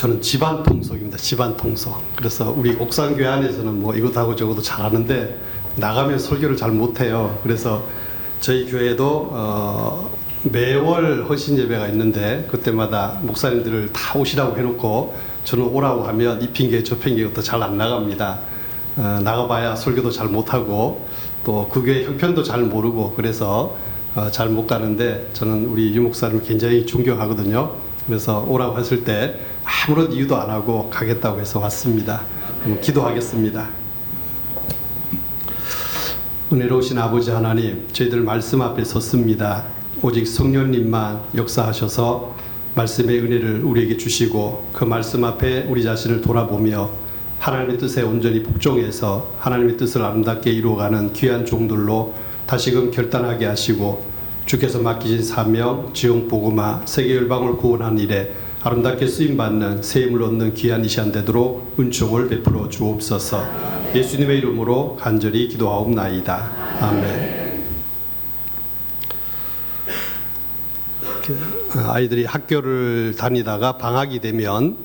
저는 집안 통속입니다. 집안 통속. 그래서 우리 옥상교회 안에서는 뭐 이것하고 저것도 잘하는데 나가면 설교를 잘 못해요. 그래서 저희 교회도 매월 헌신 예배가 있는데 그때마다 목사님들을 다 오시라고 해놓고 저는 오라고 하면 이 핑계 저 핑계부터 잘 안 나갑니다. 나가봐야 설교도 잘 못하고 또 그 교회 형편도 잘 모르고 그래서 잘 못 가는데 저는 우리 유 목사님을 굉장히 존경하거든요. 그래서 오라고 했을 때 아무런 이유도 안 하고 가겠다고 해서 왔습니다. 기도하겠습니다. 은혜로우신 아버지 하나님, 저희들 말씀 앞에 섰습니다. 오직 성령님만 역사하셔서 말씀의 은혜를 우리에게 주시고 그 말씀 앞에 우리 자신을 돌아보며 하나님의 뜻에 온전히 복종해서 하나님의 뜻을 아름답게 이루어가는 귀한 종들로 다시금 결단하게 하시고 주께서 맡기신 사명, 지용 복음화, 세계 열방을 구원한 일에 아름답게 쓰임받는 새 힘을 얻는 귀한 이 시간 되도록 은총을 베풀어 주옵소서. 예수님의 이름으로 간절히 기도하옵나이다. 아멘. 아이들이 학교를 다니다가 방학이 되면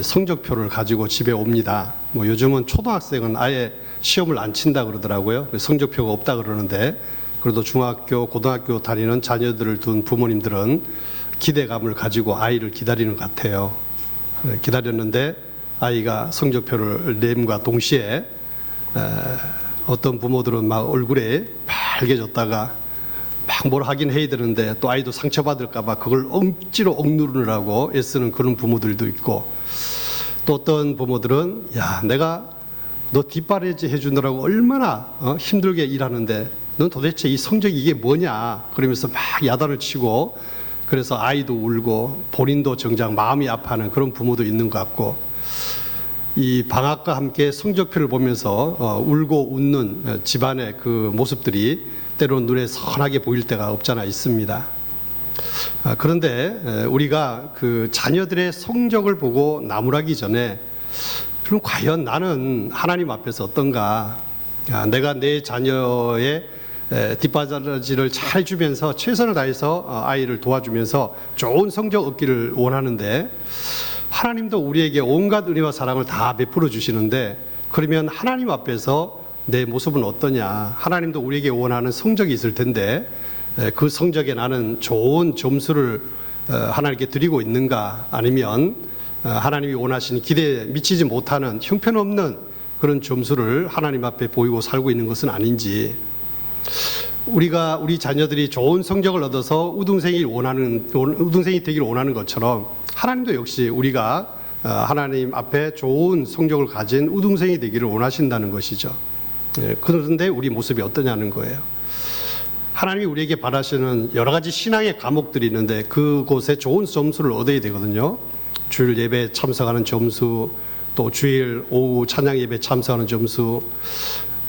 성적표를 가지고 집에 옵니다. 뭐 요즘은 초등학생은 아예 시험을 안 친다 그러더라고요. 성적표가 없다 그러는데 그래도 중학교, 고등학교 다니는 자녀들을 둔 부모님들은 기대감을 가지고 아이를 기다리는 것 같아요. 기다렸는데 아이가 성적표를 nem과 동시에 어떤 부모들은 막 얼굴에 빨개졌다가 막 뭘 하긴 해야 되는데 또 아이도 상처받을까봐 그걸 억지로 억누르느라고 애쓰는 그런 부모들도 있고 또 어떤 부모들은 야 내가 너 뒷바라지 해주느라고 얼마나 힘들게 일하는데 넌 도대체 이 성적이 이게 뭐냐 그러면서 막 야단을 치고 그래서 아이도 울고 본인도 정작 마음이 아파하는 그런 부모도 있는 것 같고 이 방학과 함께 성적표를 보면서 울고 웃는 집안의 그 모습들이 때로는 눈에 선하게 보일 때가 없잖아 있습니다. 그런데 우리가 그 자녀들의 성적을 보고 나무라기 전에 그럼 과연 나는 하나님 앞에서 어떤가? 내가 내 자녀의 뒷바라지를 잘 주면서 최선을 다해서 아이를 도와주면서 좋은 성적 얻기를 원하는데 하나님도 우리에게 온갖 은혜와 사랑을 다 베풀어 주시는데 그러면 하나님 앞에서 내 모습은 어떠냐? 하나님도 우리에게 원하는 성적이 있을 텐데 그 성적에 나는 좋은 점수를 하나님께 드리고 있는가? 아니면 하나님이 원하시는 기대에 미치지 못하는 형편없는 그런 점수를 하나님 앞에 보이고 살고 있는 것은 아닌지 우리 자녀들이 좋은 성적을 얻어서 우등생이 되기를 원하는 것처럼 하나님도 역시 우리가 하나님 앞에 좋은 성적을 가진 우등생이 되기를 원하신다는 것이죠. 그런데 우리 모습이 어떠냐는 거예요. 하나님이 우리에게 바라시는 여러 가지 신앙의 과목들이 있는데 그곳에 좋은 점수를 얻어야 되거든요. 주일 예배에 참석하는 점수, 또 주일 오후 찬양 예배에 참석하는 점수.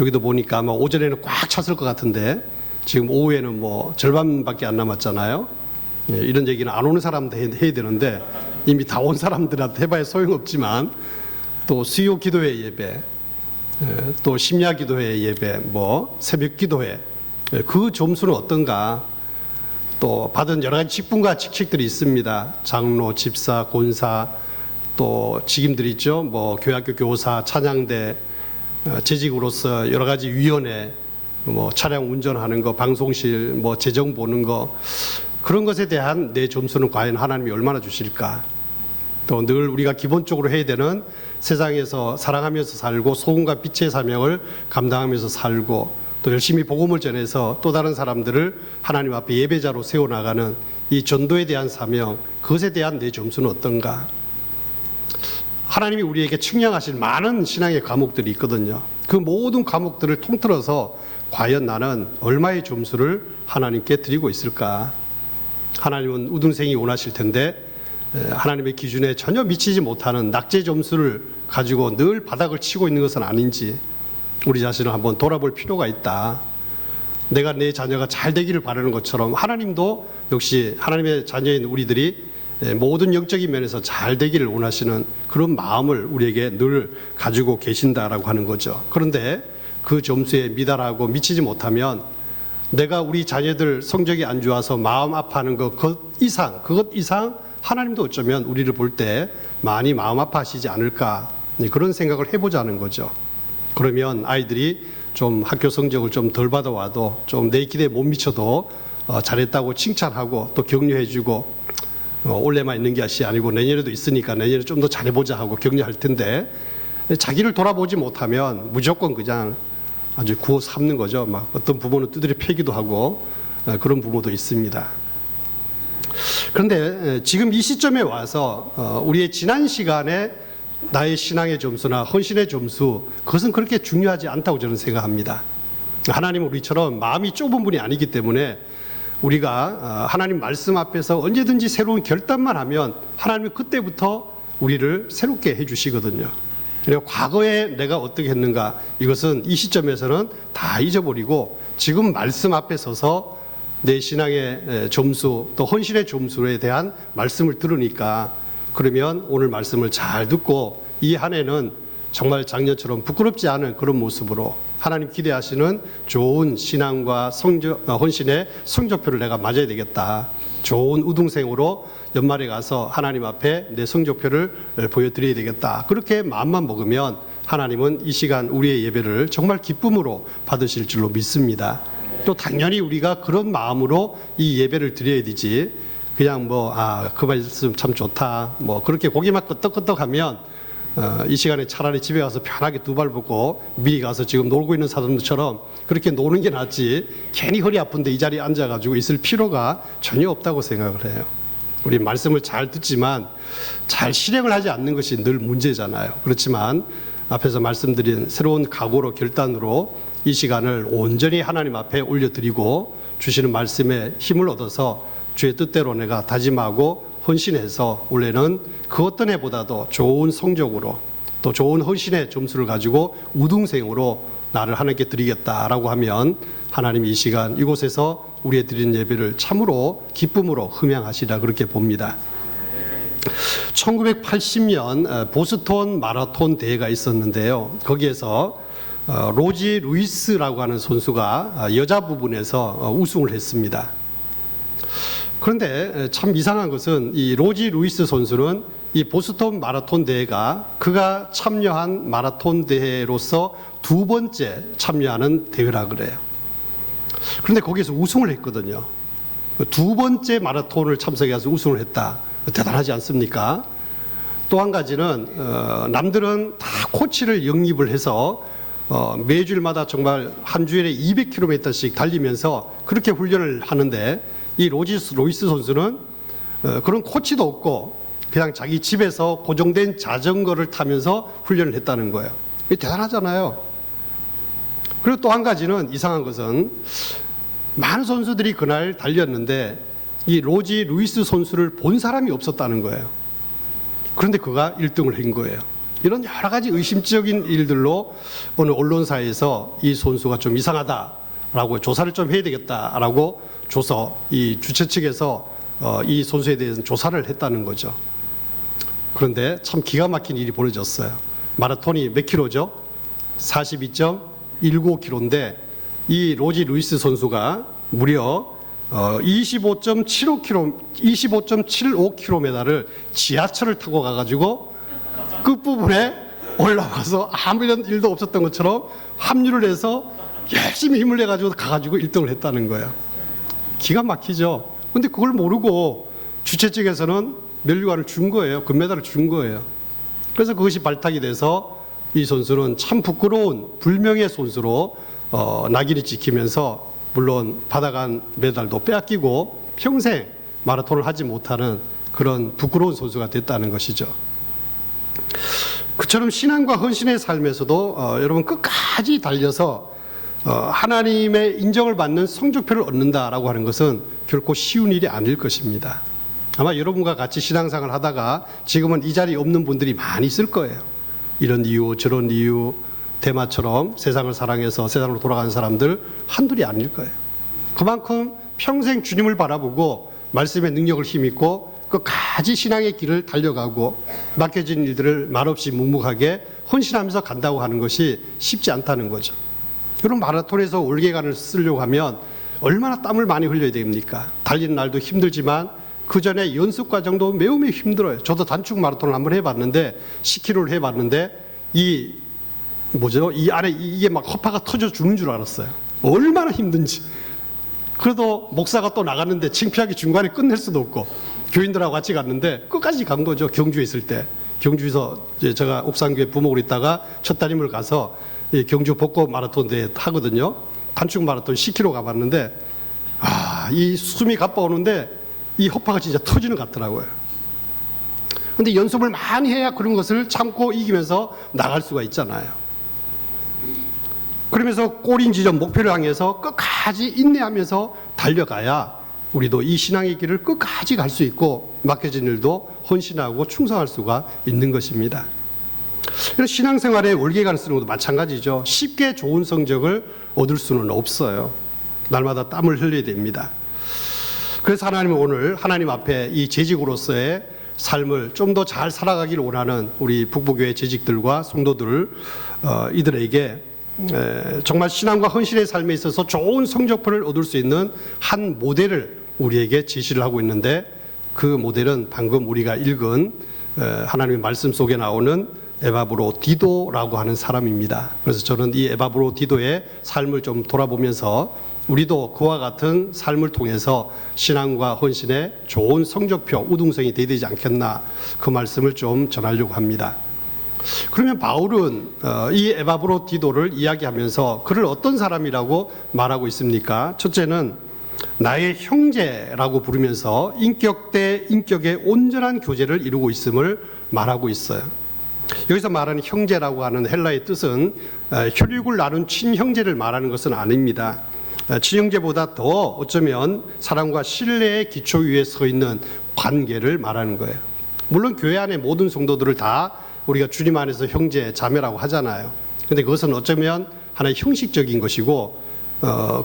여기도 보니까 아마 오전에는 꽉 찼을 것 같은데 지금 오후에는 뭐 절반밖에 안 남았잖아요. 이런 얘기는 안 오는 사람한테 해야 되는데 이미 다 온 사람들한테 해봐야 소용없지만 또 수요 기도회 예배, 또 심야 기도회 예배, 뭐 새벽 기도회 그 점수는 어떤가? 또 받은 여러 가지 직분과 직책들이 있습니다. 장로, 집사, 권사, 또 직임들이 있죠. 뭐 교학교 교사, 찬양대, 재직으로서 여러 가지 위원회, 뭐 차량 운전하는 거, 방송실, 뭐 재정 보는 거 그런 것에 대한 내 점수는 과연 하나님이 얼마나 주실까? 또 늘 우리가 기본적으로 해야 되는 세상에서 사랑하면서 살고 소금과 빛의 사명을 감당하면서 살고 또 열심히 복음을 전해서 또 다른 사람들을 하나님 앞에 예배자로 세워나가는 이 전도에 대한 사명, 그것에 대한 내 점수는 어떤가? 하나님이 우리에게 측량하실 많은 신앙의 과목들이 있거든요. 그 모든 과목들을 통틀어서 과연 나는 얼마의 점수를 하나님께 드리고 있을까? 하나님은 우등생이 원하실 텐데 하나님의 기준에 전혀 미치지 못하는 낙제 점수를 가지고 늘 바닥을 치고 있는 것은 아닌지 우리 자신을 한번 돌아볼 필요가 있다. 내가 내 자녀가 잘 되기를 바라는 것처럼 하나님도 역시 하나님의 자녀인 우리들이 모든 영적인 면에서 잘 되기를 원하시는 그런 마음을 우리에게 늘 가지고 계신다라고 하는 거죠. 그런데 그 점수에 미달하고 미치지 못하면 내가 우리 자녀들 성적이 안 좋아서 마음 아파하는 그것 이상 하나님도 어쩌면 우리를 볼 때 많이 마음 아파하시지 않을까, 그런 생각을 해보자는 거죠. 그러면 아이들이 좀 학교 성적을 좀 덜 받아와도 좀 내 기대에 못 미쳐도 잘했다고 칭찬하고 또 격려해주고, 올해만 있는 것이 아니고 내년에도 있으니까 내년에 좀 더 잘해보자 하고 격려할 텐데, 자기를 돌아보지 못하면 무조건 그냥 아주 구워 삼는 거죠. 막 어떤 부모는 두드려 패기도 하고 그런 부모도 있습니다. 그런데 지금 이 시점에 와서 우리의 지난 시간에 나의 신앙의 점수나 헌신의 점수, 그것은 그렇게 중요하지 않다고 저는 생각합니다. 하나님은 우리처럼 마음이 좁은 분이 아니기 때문에 우리가 하나님 말씀 앞에서 언제든지 새로운 결단만 하면 하나님은 그때부터 우리를 새롭게 해주시거든요. 그리고 과거에 내가 어떻게 했는가, 이것은 이 시점에서는 다 잊어버리고 지금 말씀 앞에 서서 내 신앙의 점수 또 헌신의 점수에 대한 말씀을 들으니까, 그러면 오늘 말씀을 잘 듣고 이 한 해는 정말 작년처럼 부끄럽지 않은 그런 모습으로 하나님 기대하시는 좋은 신앙과 헌신의 성적표를 내가 맞아야 되겠다. 좋은 우등생으로 연말에 가서 하나님 앞에 내 성적표를 보여드려야 되겠다. 그렇게 마음만 먹으면 하나님은 이 시간 우리의 예배를 정말 기쁨으로 받으실 줄로 믿습니다. 또 당연히 우리가 그런 마음으로 이 예배를 드려야 되지, 그냥 그 말씀 참 좋다, 그렇게 고개만 끄덕끄덕하면 이 시간에 차라리 집에 가서 편하게 두 발 뻗고 미리 가서 지금 놀고 있는 사람들처럼 그렇게 노는 게 낫지, 괜히 허리 아픈데 이 자리에 앉아가지고 있을 필요가 전혀 없다고 생각을 해요. 우리 말씀을 잘 듣지만 잘 실행을 하지 않는 것이 늘 문제잖아요. 그렇지만 앞에서 말씀드린 새로운 각오로 결단으로 이 시간을 온전히 하나님 앞에 올려드리고 주시는 말씀에 힘을 얻어서 주의 뜻대로 내가 다짐하고 헌신해서 올해는 그 어떤 해보다도 좋은 성적으로 또 좋은 헌신의 점수를 가지고 우등생으로 나를 하나님께 드리겠다라고 하면 하나님이 이 시간 이곳에서 우리의 드리는 예배를 참으로 기쁨으로 흠양하시라, 그렇게 봅니다. 1980년 보스턴 마라톤 대회가 있었는데요. 거기에서 로지 루이스라고 하는 선수가 여자 부분에서 우승을 했습니다. 그런데 참 이상한 것은 이 로지 루이스 선수는 이 보스턴 마라톤 대회가 그가 참여한 마라톤 대회로서 두 번째 참여하는 대회라 그래요. 그런데 거기에서 우승을 했거든요. 두 번째 마라톤을 참석해서 우승을 했다. 대단하지 않습니까? 또 한 가지는 남들은 다 코치를 영입을 해서 매주일마다 정말 한 주일에 200km씩 달리면서 그렇게 훈련을 하는데, 이 로이스 선수는 그런 코치도 없고 그냥 자기 집에서 고정된 자전거를 타면서 훈련을 했다는 거예요. 이게 대단하잖아요. 그리고 또 한 가지는 이상한 것은 많은 선수들이 그날 달렸는데 이 로지 루이스 선수를 본 사람이 없었다는 거예요. 그런데 그가 1등을 한 거예요. 이런 여러 가지 의심적인 일들로 어느 언론사에서 이 선수가 좀 이상하다라고 조사를 좀 해야 되겠다라고 줘서 이 주최 측에서 이 선수에 대해서 조사를 했다는 거죠. 그런데 참 기가 막힌 일이 벌어졌어요. 마라톤이 몇 킬로죠? 42.195km인데 이 로지 루이스 선수가 무려 25.75km를 지하철을 타고 가가지고 끝부분에 올라와서 아무 이런 일도 없었던 것처럼 합류를 해서 열심히 힘을 내가지고 가가지고 1등을 했다는 거예요. 기가 막히죠. 근데 그걸 모르고 주최 측에서는 면류관을 준 거예요. 금메달을 준 거예요. 그래서 그것이 발탁이 돼서 이 선수는 참 부끄러운 불명예 선수로 낙인이 찍히면서 물론 받아간 메달도 빼앗기고 평생 마라톤을 하지 못하는 그런 부끄러운 선수가 됐다는 것이죠. 그처럼 신앙과 헌신의 삶에서도 여러분 끝까지 달려서 하나님의 인정을 받는 성적표를 얻는다라고 하는 것은 결코 쉬운 일이 아닐 것입니다. 아마 여러분과 같이 신앙생활을 하다가 지금은 이 자리에 없는 분들이 많이 있을 거예요. 이런 이유 저런 이유 대마처럼 세상을 사랑해서 세상으로 돌아가는 사람들 한둘이 아닐 거예요. 그만큼 평생 주님을 바라보고 말씀의 능력을 힘입고 끝까지 신앙의 길을 달려가고 맡겨진 일들을 말없이 묵묵하게 헌신하면서 간다고 하는 것이 쉽지 않다는 거죠. 여러분 마라톤에서 올개간을 쓰려고 하면 얼마나 땀을 많이 흘려야 됩니까? 달리는 날도 힘들지만 그 전에 연습 과정도 매우 힘들어요. 저도 단축 마라톤을 한번 해봤는데 10km를 해봤는데 이 안에 이게 막 허파가 터져 죽는 줄 알았어요. 얼마나 힘든지. 그래도 목사가 또 나갔는데 창피하게 중간에 끝낼 수도 없고 교인들하고 같이 갔는데 끝까지 간 거죠. 경주에 있을 때. 경주에서 제가 옥산교회 부목으로 있다가 첫 따님을 가서 경주 벚꽃 마라톤 대회 하거든요. 단축 마라톤 10km 가봤는데 이 숨이 가빠오는데 이 허파가 진짜 터지는 것 같더라고요. 근데 연습을 많이 해야 그런 것을 참고 이기면서 나갈 수가 있잖아요. 그러면서 꼬린 지점 목표를 향해서 끝까지 인내하면서 달려가야 우리도 이 신앙의 길을 끝까지 갈 수 있고 맡겨진 일도 헌신하고 충성할 수가 있는 것입니다. 신앙생활의 월계관을 쓰는 것도 마찬가지죠. 쉽게 좋은 성적을 얻을 수는 없어요. 날마다 땀을 흘려야 됩니다. 그래서 하나님은 오늘 하나님 앞에 이 재직으로서의 삶을 좀 더 잘 살아가기를 원하는 우리 북부교회 재직들과 성도들 이들에게 정말 신앙과 헌신의 삶에 있어서 좋은 성적표를 얻을 수 있는 한 모델을 우리에게 제시를 하고 있는데 그 모델은 방금 우리가 읽은 하나님의 말씀 속에 나오는 에바브로디도라고 하는 사람입니다. 그래서 저는 이 에바브로디도의 삶을 좀 돌아보면서 우리도 그와 같은 삶을 통해서 신앙과 헌신의 좋은 성적표, 우등생이 되어야 되지 않겠나 그 말씀을 좀 전하려고 합니다. 그러면 바울은 이 에바브로디도를 이야기하면서 그를 어떤 사람이라고 말하고 있습니까? 첫째는 나의 형제라고 부르면서 인격 대 인격의 온전한 교제를 이루고 있음을 말하고 있어요. 여기서 말하는 형제라고 하는 헬라의 뜻은 혈육을 나눈 친형제를 말하는 것은 아닙니다. 친형제보다 더 어쩌면 사랑과 신뢰의 기초 위에 서 있는 관계를 말하는 거예요. 물론 교회 안에 모든 성도들을 다 우리가 주님 안에서 형제, 자매라고 하잖아요. 근데 그것은 어쩌면 하나의 형식적인 것이고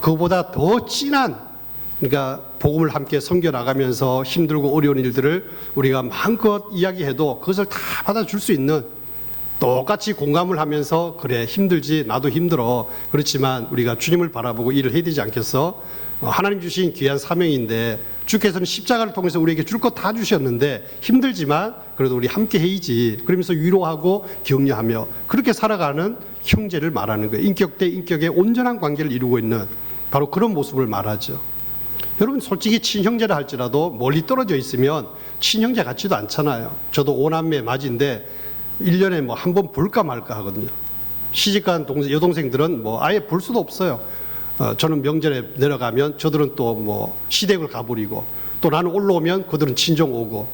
그보다 더 진한, 그러니까 복음을 함께 섬겨나가면서 힘들고 어려운 일들을 우리가 마음껏 이야기해도 그것을 다 받아줄 수 있는, 똑같이 공감을 하면서 그래 힘들지 나도 힘들어, 그렇지만 우리가 주님을 바라보고 일을 해야 되지 않겠어? 하나님 주신 귀한 사명인데 주께서는 십자가를 통해서 우리에게 줄 것 다 주셨는데 힘들지만 그래도 우리 함께 해야지, 그러면서 위로하고 격려하며 그렇게 살아가는 형제를 말하는 거예요. 인격 대 인격의 온전한 관계를 이루고 있는 바로 그런 모습을 말하죠. 여러분 솔직히 친형제라 할지라도 멀리 떨어져 있으면 친형제 같지도 않잖아요. 저도 5남매 맞인데 1년에 뭐 한 번 볼까 말까 하거든요. 시집간 여동생들은 뭐 아예 볼 수도 없어요. 저는 명절에 내려가면 저들은 또 뭐 시댁을 가버리고, 또 나는 올라오면 그들은 친정 오고,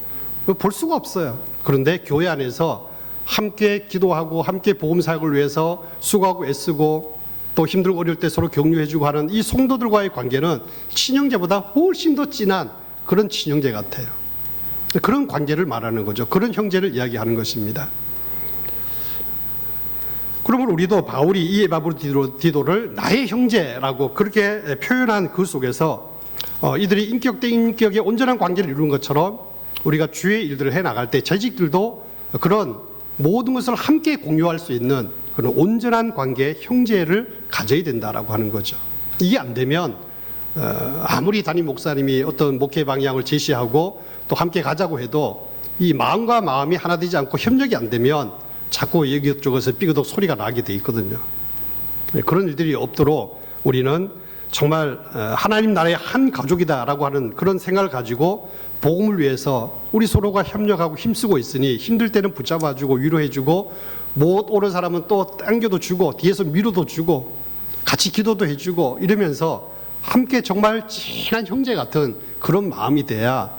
볼 수가 없어요. 그런데 교회 안에서 함께 기도하고 함께 복음 사역을 위해서 수고하고 애쓰고 또 힘들고 어려울 때 서로 격려해주고 하는 이 성도들과의 관계는 친형제보다 훨씬 더 진한 그런 친형제 같아요. 그런 관계를 말하는 거죠. 그런 형제를 이야기하는 것입니다. 그러면 우리도 바울이 이 에바브로디도를 나의 형제라고 그렇게 표현한 그 속에서 이들이 인격 대 인격의 온전한 관계를 이루는 것처럼 우리가 주의 일들을 해나갈 때 재직들도 그런 모든 것을 함께 공유할 수 있는 그런 온전한 관계의 형제를 가져야 된다라고 하는 거죠. 이게 안 되면 아무리 담임 목사님이 어떤 목회 방향을 제시하고 또 함께 가자고 해도 이 마음과 마음이 하나 되지 않고 협력이 안 되면 자꾸 여기저기서 삐그덕 소리가 나게 돼 있거든요. 그런 일들이 없도록 우리는 정말 하나님 나라의 한 가족이다라고 하는 그런 생각을 가지고 복음을 위해서 우리 서로가 협력하고 힘쓰고 있으니 힘들 때는 붙잡아주고 위로해주고, 못 오는 사람은 또 당겨도 주고 뒤에서 위로도 주고 같이 기도도 해주고 이러면서 함께 정말 진한 형제 같은 그런 마음이 돼야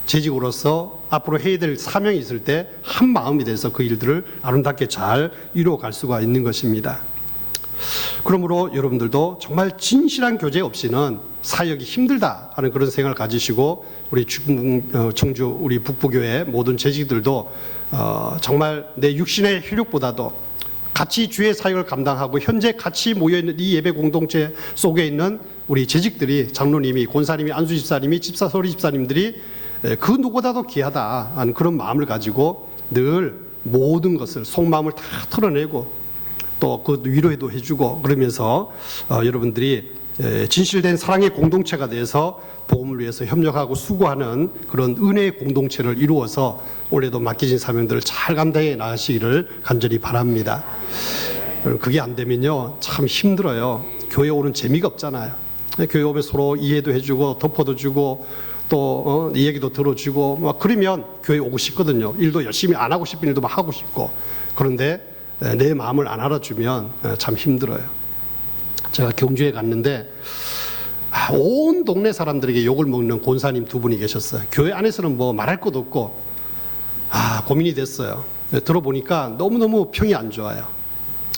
재직으로서 앞으로 해야 될 사명이 있을 때 한 마음이 돼서 그 일들을 아름답게 잘 이루어갈 수가 있는 것입니다. 그러므로 여러분들도 정말 진실한 교제 없이는 사역이 힘들다 하는 그런 생각을 가지시고 우리 청주 우리 북부교회 모든 재직들도 정말 내 육신의 혈육보다도 같이 주의 사역을 감당하고 현재 같이 모여있는 이 예배 공동체 속에 있는 우리 재직들이, 장로님이, 권사님이, 안수집사님이, 소리 집사님들이 그 누구보다도 귀하다 하는 그런 마음을 가지고 늘 모든 것을 속마음을 다 털어내고 또 그 위로도 해주고 그러면서 여러분들이 진실된 사랑의 공동체가 돼서 복음을 위해서 협력하고 수고하는 그런 은혜의 공동체를 이루어서 올해도 맡겨진 사명들을 잘 감당해 나가시기를 간절히 바랍니다. 그게 안 되면요, 참 힘들어요. 교회 오는 재미가 없잖아요. 교회 오면 서로 이해도 해주고 덮어도 주고 또 이야기도 들어주고 막 그러면 교회 오고 싶거든요. 일도 열심히 안 하고 싶은 일도 막 하고 싶고. 그런데 내 마음을 안 알아주면 참 힘들어요. 제가 경주에 갔는데 온 동네 사람들에게 욕을 먹는 권사님 두 분이 계셨어요. 교회 안에서는 뭐 말할 것도 없고 고민이 됐어요. 들어보니까 너무너무 평이 안 좋아요.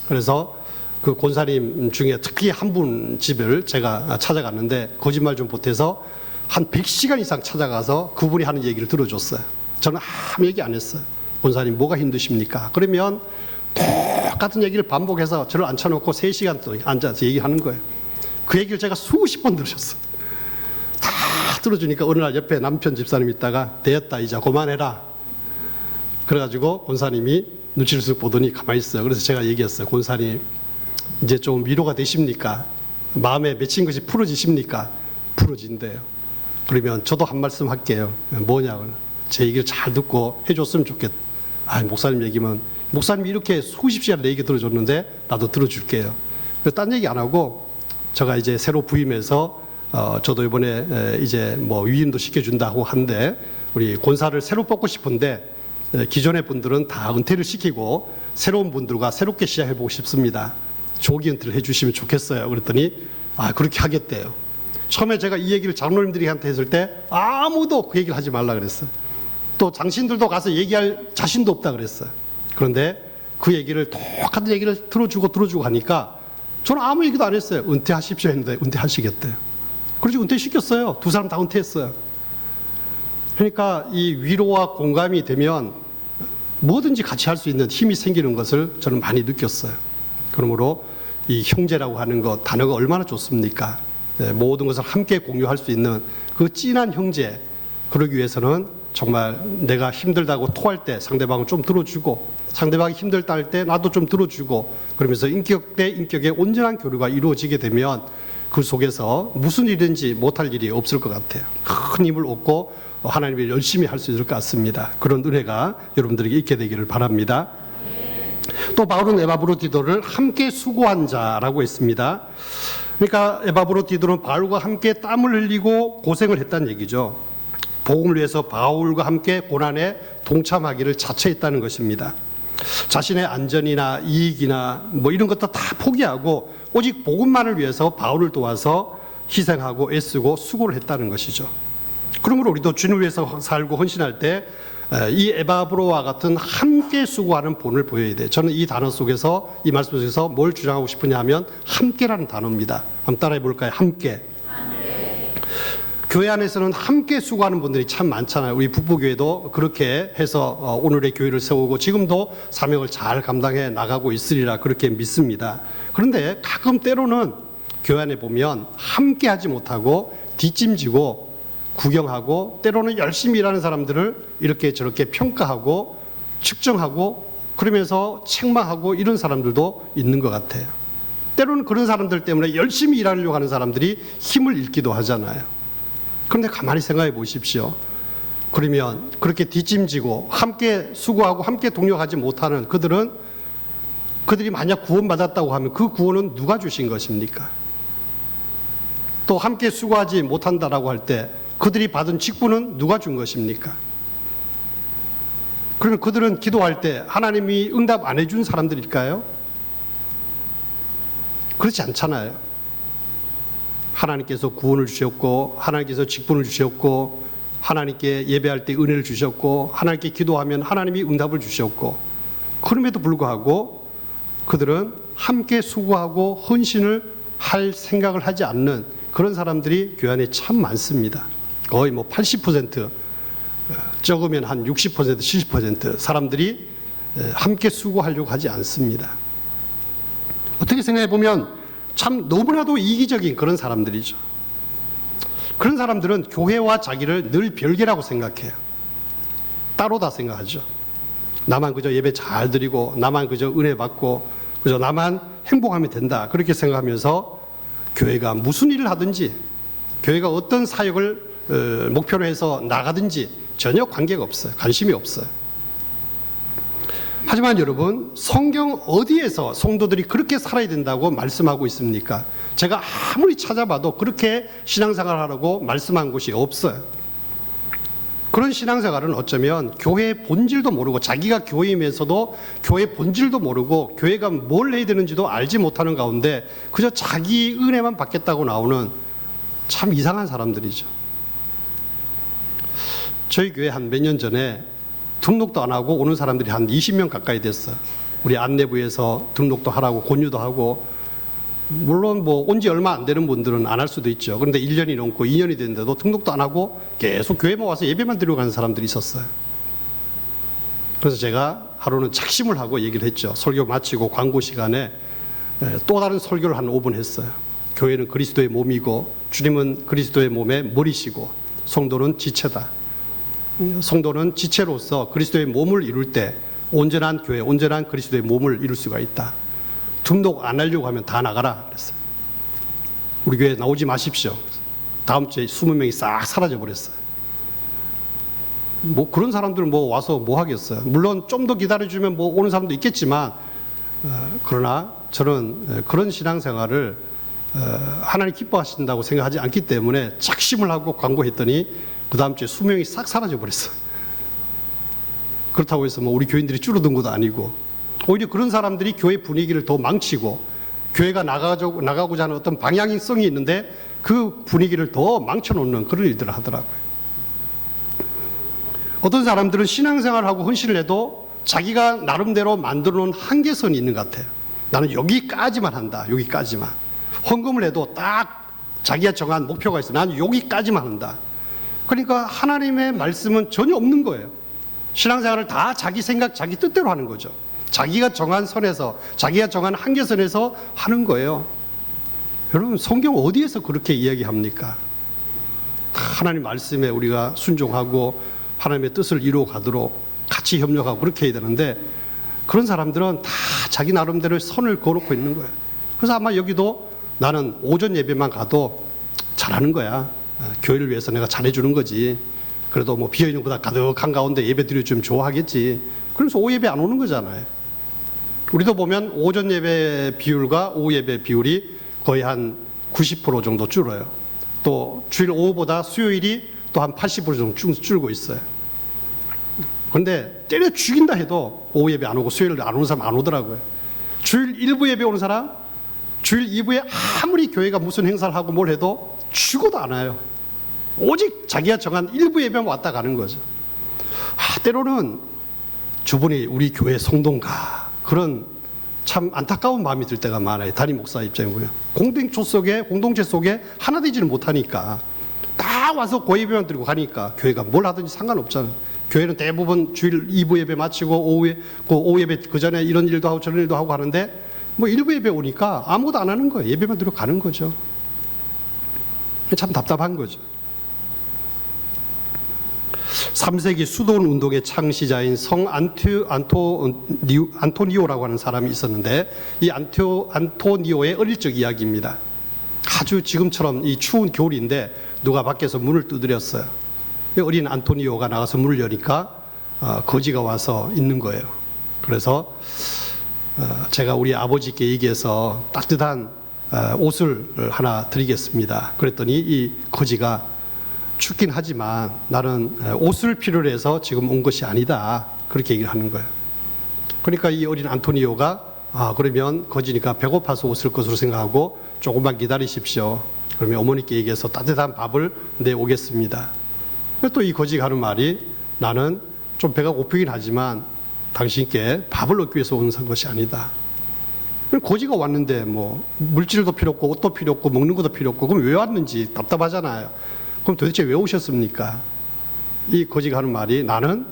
그래서 그 권사님 중에 특히 한 분 집을 제가 찾아갔는데 거짓말 좀 보태서 한 100시간 이상 찾아가서 그분이 하는 얘기를 들어줬어요. 저는 아무 얘기 안 했어요. 권사님 뭐가 힘드십니까? 그러면 똑같은 얘기를 반복해서 저를 앉혀놓고 3시간 동안 앉아서 얘기하는 거예요. 그 얘기를 제가 수십 번 들으셨어요. 다 들어주니까 어느 날 옆에 남편 집사님 있다가 되었다 이제 그만해라. 그래가지고 권사님이 눈치를 쓱 보더니 가만히 있어요. 그래서 제가 얘기했어요. 권사님 이제 좀 위로가 되십니까? 마음에 맺힌 것이 풀어지십니까? 풀어진대요. 그러면 저도 한 말씀 할게요. 뭐냐고. 제 얘기를 잘 듣고 해줬으면 좋겠다. 목사님 얘기면 목사님이 이렇게 수십 시간 내 얘기 들어줬는데 나도 들어줄게요. 딴 얘기 안 하고 제가 이제 새로 부임해서 저도 이번에 이제 뭐 위임도 시켜준다고 하는데 우리 권사를 새로 뽑고 싶은데 기존의 분들은 다 은퇴를 시키고 새로운 분들과 새롭게 시작해보고 싶습니다. 조기 은퇴를 해주시면 좋겠어요. 그랬더니 그렇게 하겠대요. 처음에 제가 이 얘기를 장로님들한테 했을 때 아무도 그 얘기를 하지 말라 그랬어요. 또 장신들도 가서 얘기할 자신도 없다 그랬어요. 그런데 그 얘기를 똑같은 얘기를 들어주고 하니까 저는 아무 얘기도 안 했어요. 은퇴하십시오 했는데 은퇴하시겠대요. 그래서 은퇴시켰어요. 두 사람 다 은퇴했어요. 그러니까 이 위로와 공감이 되면 뭐든지 같이 할 수 있는 힘이 생기는 것을 저는 많이 느꼈어요. 그러므로 이 형제라고 하는 것 단어가 얼마나 좋습니까? 모든 것을 함께 공유할 수 있는 그 진한 형제, 그러기 위해서는 정말 내가 힘들다고 토할 때 상대방을 좀 들어주고 상대방이 힘들다 할 때 나도 좀 들어주고 그러면서 인격 대 인격의 온전한 교류가 이루어지게 되면 그 속에서 무슨 일인지 못할 일이 없을 것 같아요. 큰 힘을 얻고 하나님을 열심히 할 수 있을 것 같습니다. 그런 은혜가 여러분들에게 있게 되기를 바랍니다. 또 바울은 에바브로디도를 함께 수고한 자라고 했습니다. 그러니까 에바브로디도는 바울과 함께 땀을 흘리고 고생을 했다는 얘기죠. 복음을 위해서 바울과 함께 고난에 동참하기를 자처했다는 것입니다. 자신의 안전이나 이익이나 뭐 이런 것도 다 포기하고 오직 복음만을 위해서 바울을 도와서 희생하고 애쓰고 수고를 했다는 것이죠. 그러므로 우리도 주님을 위해서 살고 헌신할 때 이 에바브로와 같은 함께 수고하는 본을 보여야 돼요. 저는 이 단어 속에서 이 말씀 속에서 뭘 주장하고 싶으냐 하면 함께라는 단어입니다. 한번 따라해 볼까요? 함께. 교회 안에서는 함께 수고하는 분들이 참 많잖아요. 우리 북부교회도 그렇게 해서 오늘의 교회를 세우고 지금도 사명을 잘 감당해 나가고 있으리라 그렇게 믿습니다. 그런데 가끔 때로는 교회 안에 보면 함께 하지 못하고 뒷짐지고 구경하고 때로는 열심히 일하는 사람들을 이렇게 저렇게 평가하고 측정하고 그러면서 책망하고 이런 사람들도 있는 것 같아요. 때로는 그런 사람들 때문에 열심히 일하려고 하는 사람들이 힘을 잃기도 하잖아요. 그런데 가만히 생각해 보십시오. 그러면 그렇게 뒷짐지고 함께 수고하고 함께 동력하지 못하는 그들이 만약 구원받았다고 하면 그 구원은 누가 주신 것입니까? 또 함께 수고하지 못한다라고 할 때 그들이 받은 직분은 누가 준 것입니까? 그러면 그들은 기도할 때 하나님이 응답 안 해준 사람들일까요? 그렇지 않잖아요. 하나님께서 구원을 주셨고 하나님께서 직분을 주셨고 하나님께 예배할 때 은혜를 주셨고 하나님께 기도하면 하나님이 응답을 주셨고 그럼에도 불구하고 그들은 함께 수고하고 헌신을 할 생각을 하지 않는 그런 사람들이 교회 안에 참 많습니다. 거의 뭐 80% 적으면 한 60% 70% 사람들이 함께 수고하려고 하지 않습니다. 어떻게 생각해 보면 참 너무나도 이기적인 그런 사람들이죠. 그런 사람들은 교회와 자기를 늘 별개라고 생각해요. 따로다 생각하죠. 나만 그저 예배 잘 드리고 나만 그저 은혜 받고 그저 나만 행복하면 된다 그렇게 생각하면서 교회가 무슨 일을 하든지, 교회가 어떤 사역을 목표로 해서 나가든지 전혀 관계가 없어요. 관심이 없어요. 하지만 여러분, 성경 어디에서 성도들이 그렇게 살아야 된다고 말씀하고 있습니까? 제가 아무리 찾아봐도 그렇게 신앙생활을 하라고 말씀한 곳이 없어요. 그런 신앙생활은 어쩌면 교회의 본질도 모르고, 자기가 교회이면서도 교회 본질도 모르고 교회가 뭘 해야 되는지도 알지 못하는 가운데 그저 자기 은혜만 받겠다고 나오는 참 이상한 사람들이죠. 저희 교회 한 몇 년 전에 등록도 안 하고 오는 사람들이 한 20명 가까이 됐어요. 우리 안내부에서 등록도 하라고 권유도 하고, 물론 뭐 온 지 얼마 안 되는 분들은 안 할 수도 있죠. 그런데 1년이 넘고 2년이 됐는데도 등록도 안 하고 계속 교회만 와서 예배만 드리고 가는 사람들이 있었어요. 그래서 제가 하루는 작심을 하고 얘기를 했죠. 설교 마치고 광고 시간에 또 다른 설교를 한 5분 했어요. 교회는 그리스도의 몸이고 주님은 그리스도의 몸의 머리시고 성도는 지체다. 성도는 지체로서 그리스도의 몸을 이룰 때 온전한 교회, 온전한 그리스도의 몸을 이룰 수가 있다. 등록 안 하려고 하면 다 나가라 그랬어요. 우리 교회 나오지 마십시오. 다음 주에 20명이 싹 사라져 버렸어요. 뭐 그런 사람들은 뭐 와서 뭐 하겠어요. 물론 좀 더 기다려주면 뭐 오는 사람도 있겠지만, 그러나 저는 그런 신앙생활을 하나님 기뻐하신다고 생각하지 않기 때문에 작심을 하고 광고했더니 그 다음 주에 20명이 싹 사라져 버렸어요. 그렇다고 해서 뭐 우리 교인들이 줄어든 것도 아니고, 오히려 그런 사람들이 교회 분위기를 더 망치고, 교회가 나가고자 하는 어떤 방향성이 있는데 그 분위기를 더 망쳐놓는 그런 일들을 하더라고요. 어떤 사람들은 신앙생활하고 헌신을 해도 자기가 나름대로 만들어놓은 한계선이 있는 것 같아요. 나는 여기까지만 한다. 여기까지만. 헌금을 해도 딱 자기가 정한 목표가 있어. 나는 여기까지만 한다. 그러니까 하나님의 말씀은 전혀 없는 거예요. 신앙생활을 다 자기 생각, 자기 뜻대로 하는 거죠. 자기가 정한 선에서, 자기가 정한 한계선에서 하는 거예요. 여러분, 성경 어디에서 그렇게 이야기합니까? 하나님 말씀에 우리가 순종하고 하나님의 뜻을 이루어 가도록 같이 협력하고 그렇게 해야 되는데, 그런 사람들은 다 자기 나름대로 선을 그어놓고 있는 거예요. 그래서 아마 여기도 나는 오전 예배만 가도 잘하는 거야. 교회를 위해서 내가 잘해주는 거지. 그래도 뭐 비어있는 것보다 가득한 가운데 예배 드려주면 좋아하겠지. 그래서 오후 예배 안 오는 거잖아요. 우리도 보면 오전 예배 비율과 오후 예배 비율이 거의 한 90% 정도 줄어요. 또 주일 오후보다 수요일이 또 한 80% 정도 줄고 있어요. 그런데 때려 죽인다 해도 오후 예배 안 오고 수요일 안 오는 사람 안 오더라고요. 주일 일부 예배 오는 사람, 주일 2부에 아무리 교회가 무슨 행사를 하고 뭘 해도 죽어도 안 와요. 오직 자기가 정한 일부 예배만 왔다 가는 거죠. 때로는 저분이 우리 교회 성도인가, 그런 참 안타까운 마음이 들 때가 많아요. 담임 목사 입장이고요. 공동체 속에 하나 되지를 못하니까, 다 와서 고예배만 드리고 가니까 교회가 뭘 하든지 상관없잖아요. 교회는 대부분 주일 2부 예배 마치고 오후 예배 그 전에 이런 일도 하고 저런 일도 하고 하는데, 뭐 1부 예배 오니까 아무것도 안 하는 거예요. 예배만 드리고 가는 거죠. 참 답답한 거죠. 3세기 수도원 운동의 창시자인 성 안토니오라고 하는 사람이 있었는데, 이 안토니오의 어릴 적 이야기입니다. 아주 지금처럼 이 추운 겨울인데 누가 밖에서 문을 두드렸어요. 어린 안토니오가 나가서 문을 여니까 거지가 와서 있는 거예요. 그래서 제가 우리 아버지께 얘기해서 따뜻한 옷을 하나 드리겠습니다. 그랬더니 이 거지가 춥긴 하지만 나는 옷을 필요로 해서 지금 온 것이 아니다, 그렇게 얘기를 하는 거예요. 그러니까 이 어린 안토니오가 그러면 거지니까 배고파서 옷을 것으로 생각하고 조금만 기다리십시오. 그러면 어머니께 얘기해서 따뜻한 밥을 내오겠습니다. 또 이 거지가 하는 말이, 나는 좀 배가 고프긴 하지만 당신께 밥을 얻기 위해서 온 것이 아니다. 거지가 왔는데 뭐 물질도 필요 없고 옷도 필요 없고 먹는 것도 필요 없고, 그럼 왜 왔는지 답답하잖아요. 그럼 도대체 왜 오셨습니까? 이 거지가 하는 말이, 나는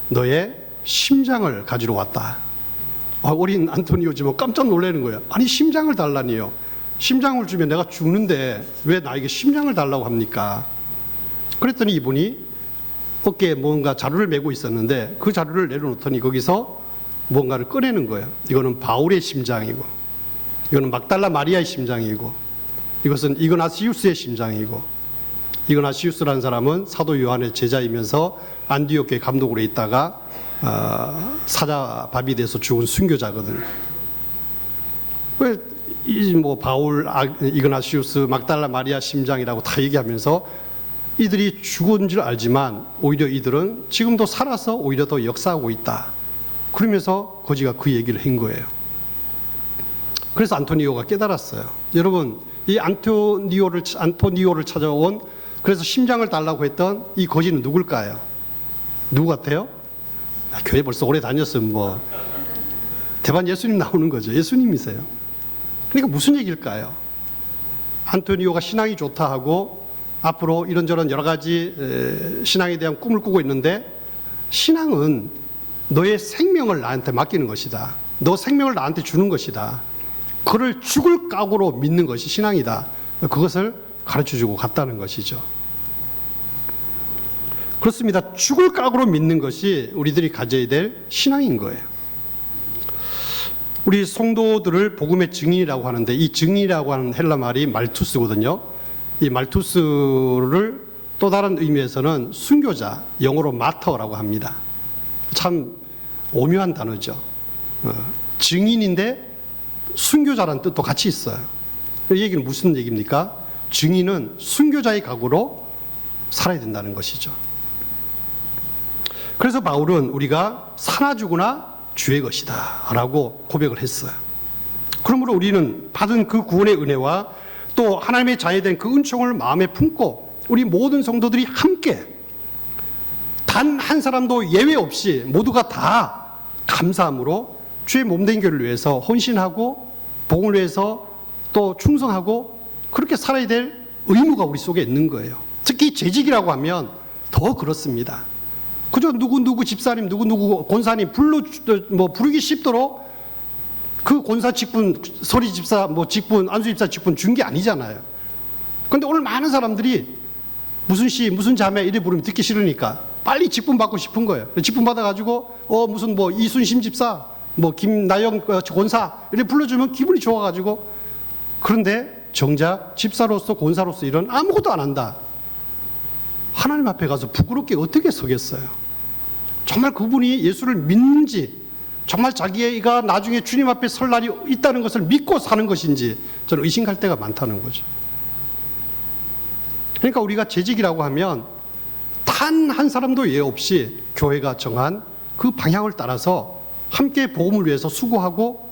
너의 심장을 가지러 왔다. 어린 안토니오지만 깜짝 놀라는 거예요. 아니, 심장을 달라니요. 심장을 주면 내가 죽는데 왜 나에게 심장을 달라고 합니까? 그랬더니 이분이 어깨에 뭔가 자루를 메고 있었는데 그 자루를 내려놓더니 거기서 뭔가를 꺼내는 거예요. 이거는 바울의 심장이고, 이거는 막달라 마리아의 심장이고, 이것은 이그나시우스의 심장이고, 이그나시우스라는 사람은 사도 요한의 제자이면서 안디옥 교회 감독으로 있다가 사자밥이 돼서 죽은 순교자거든요. 왜 바울, 이그나시우스, 막달라 마리아 심장이라고 다 얘기하면서 이들이 죽은 줄 알지만 오히려 이들은 지금도 살아서 오히려 더 역사하고 있다. 그러면서 거지가 그 얘기를 한 거예요. 그래서 안토니오가 깨달았어요. 여러분, 이 안토니오를 찾아온, 그래서 심장을 달라고 했던 이 거지는 누굴까요? 누구 같아요? 교회 벌써 오래 다녔으면 대반 예수님 나오는 거죠. 예수님이세요. 그러니까 무슨 얘기일까요? 안토니오가 신앙이 좋다 하고 앞으로 이런저런 여러 가지 신앙에 대한 꿈을 꾸고 있는데, 신앙은 너의 생명을 나한테 맡기는 것이다. 너 생명을 나한테 주는 것이다. 그를 죽을 각오로 믿는 것이 신앙이다. 그것을 가르쳐주고 갔다는 것이죠. 그렇습니다. 죽을 각오로 믿는 것이 우리들이 가져야 될 신앙인 거예요. 우리 성도들을 복음의 증인이라고 하는데, 이 증인이라고 하는 헬라 말이 말투스거든요. 이 말투스를 또 다른 의미에서는 순교자, 영어로 마터라고 합니다. 참 오묘한 단어죠. 증인인데 순교자라는 뜻도 같이 있어요. 이 얘기는 무슨 얘기입니까? 증인은 순교자의 각오로 살아야 된다는 것이죠. 그래서 바울은 우리가 사나 죽으나 주의 것이다 라고 고백을 했어요. 그러므로 우리는 받은 그 구원의 은혜와 또 하나님의 자녀된 그 은총을 마음에 품고 우리 모든 성도들이 함께 단 한 사람도 예외 없이 모두가 다 감사함으로 주의 몸된 교회를 위해서 헌신하고 복음을 위해서 또 충성하고 그렇게 살아야 될 의무가 우리 속에 있는 거예요. 특히 재직이라고 하면 더 그렇습니다. 그저 누구 집사님, 누구 권사님 부르기 쉽도록 그 권사 직분, 서리 집사 직분, 안수 집사 직분 준 게 아니잖아요. 그런데 오늘 많은 사람들이 무슨 씨, 무슨 자매 이래 부르면 듣기 싫으니까 빨리 직분 받고 싶은 거예요. 직분 받아가지고 무슨 이순심 집사, 김나영 권사 이래 불러주면 기분이 좋아가지고, 그런데 정작 집사로서 권사로서 일은 아무것도 안 한다. 하나님 앞에 가서 부끄럽게 어떻게 서겠어요? 정말 그분이 예수를 믿는지, 정말 자기가 나중에 주님 앞에 설 날이 있다는 것을 믿고 사는 것인지 저는 의심할 때가 많다는 거죠. 그러니까 우리가 재직이라고 하면 단 한 사람도 예 없이 교회가 정한 그 방향을 따라서 함께 복음을 위해서 수고하고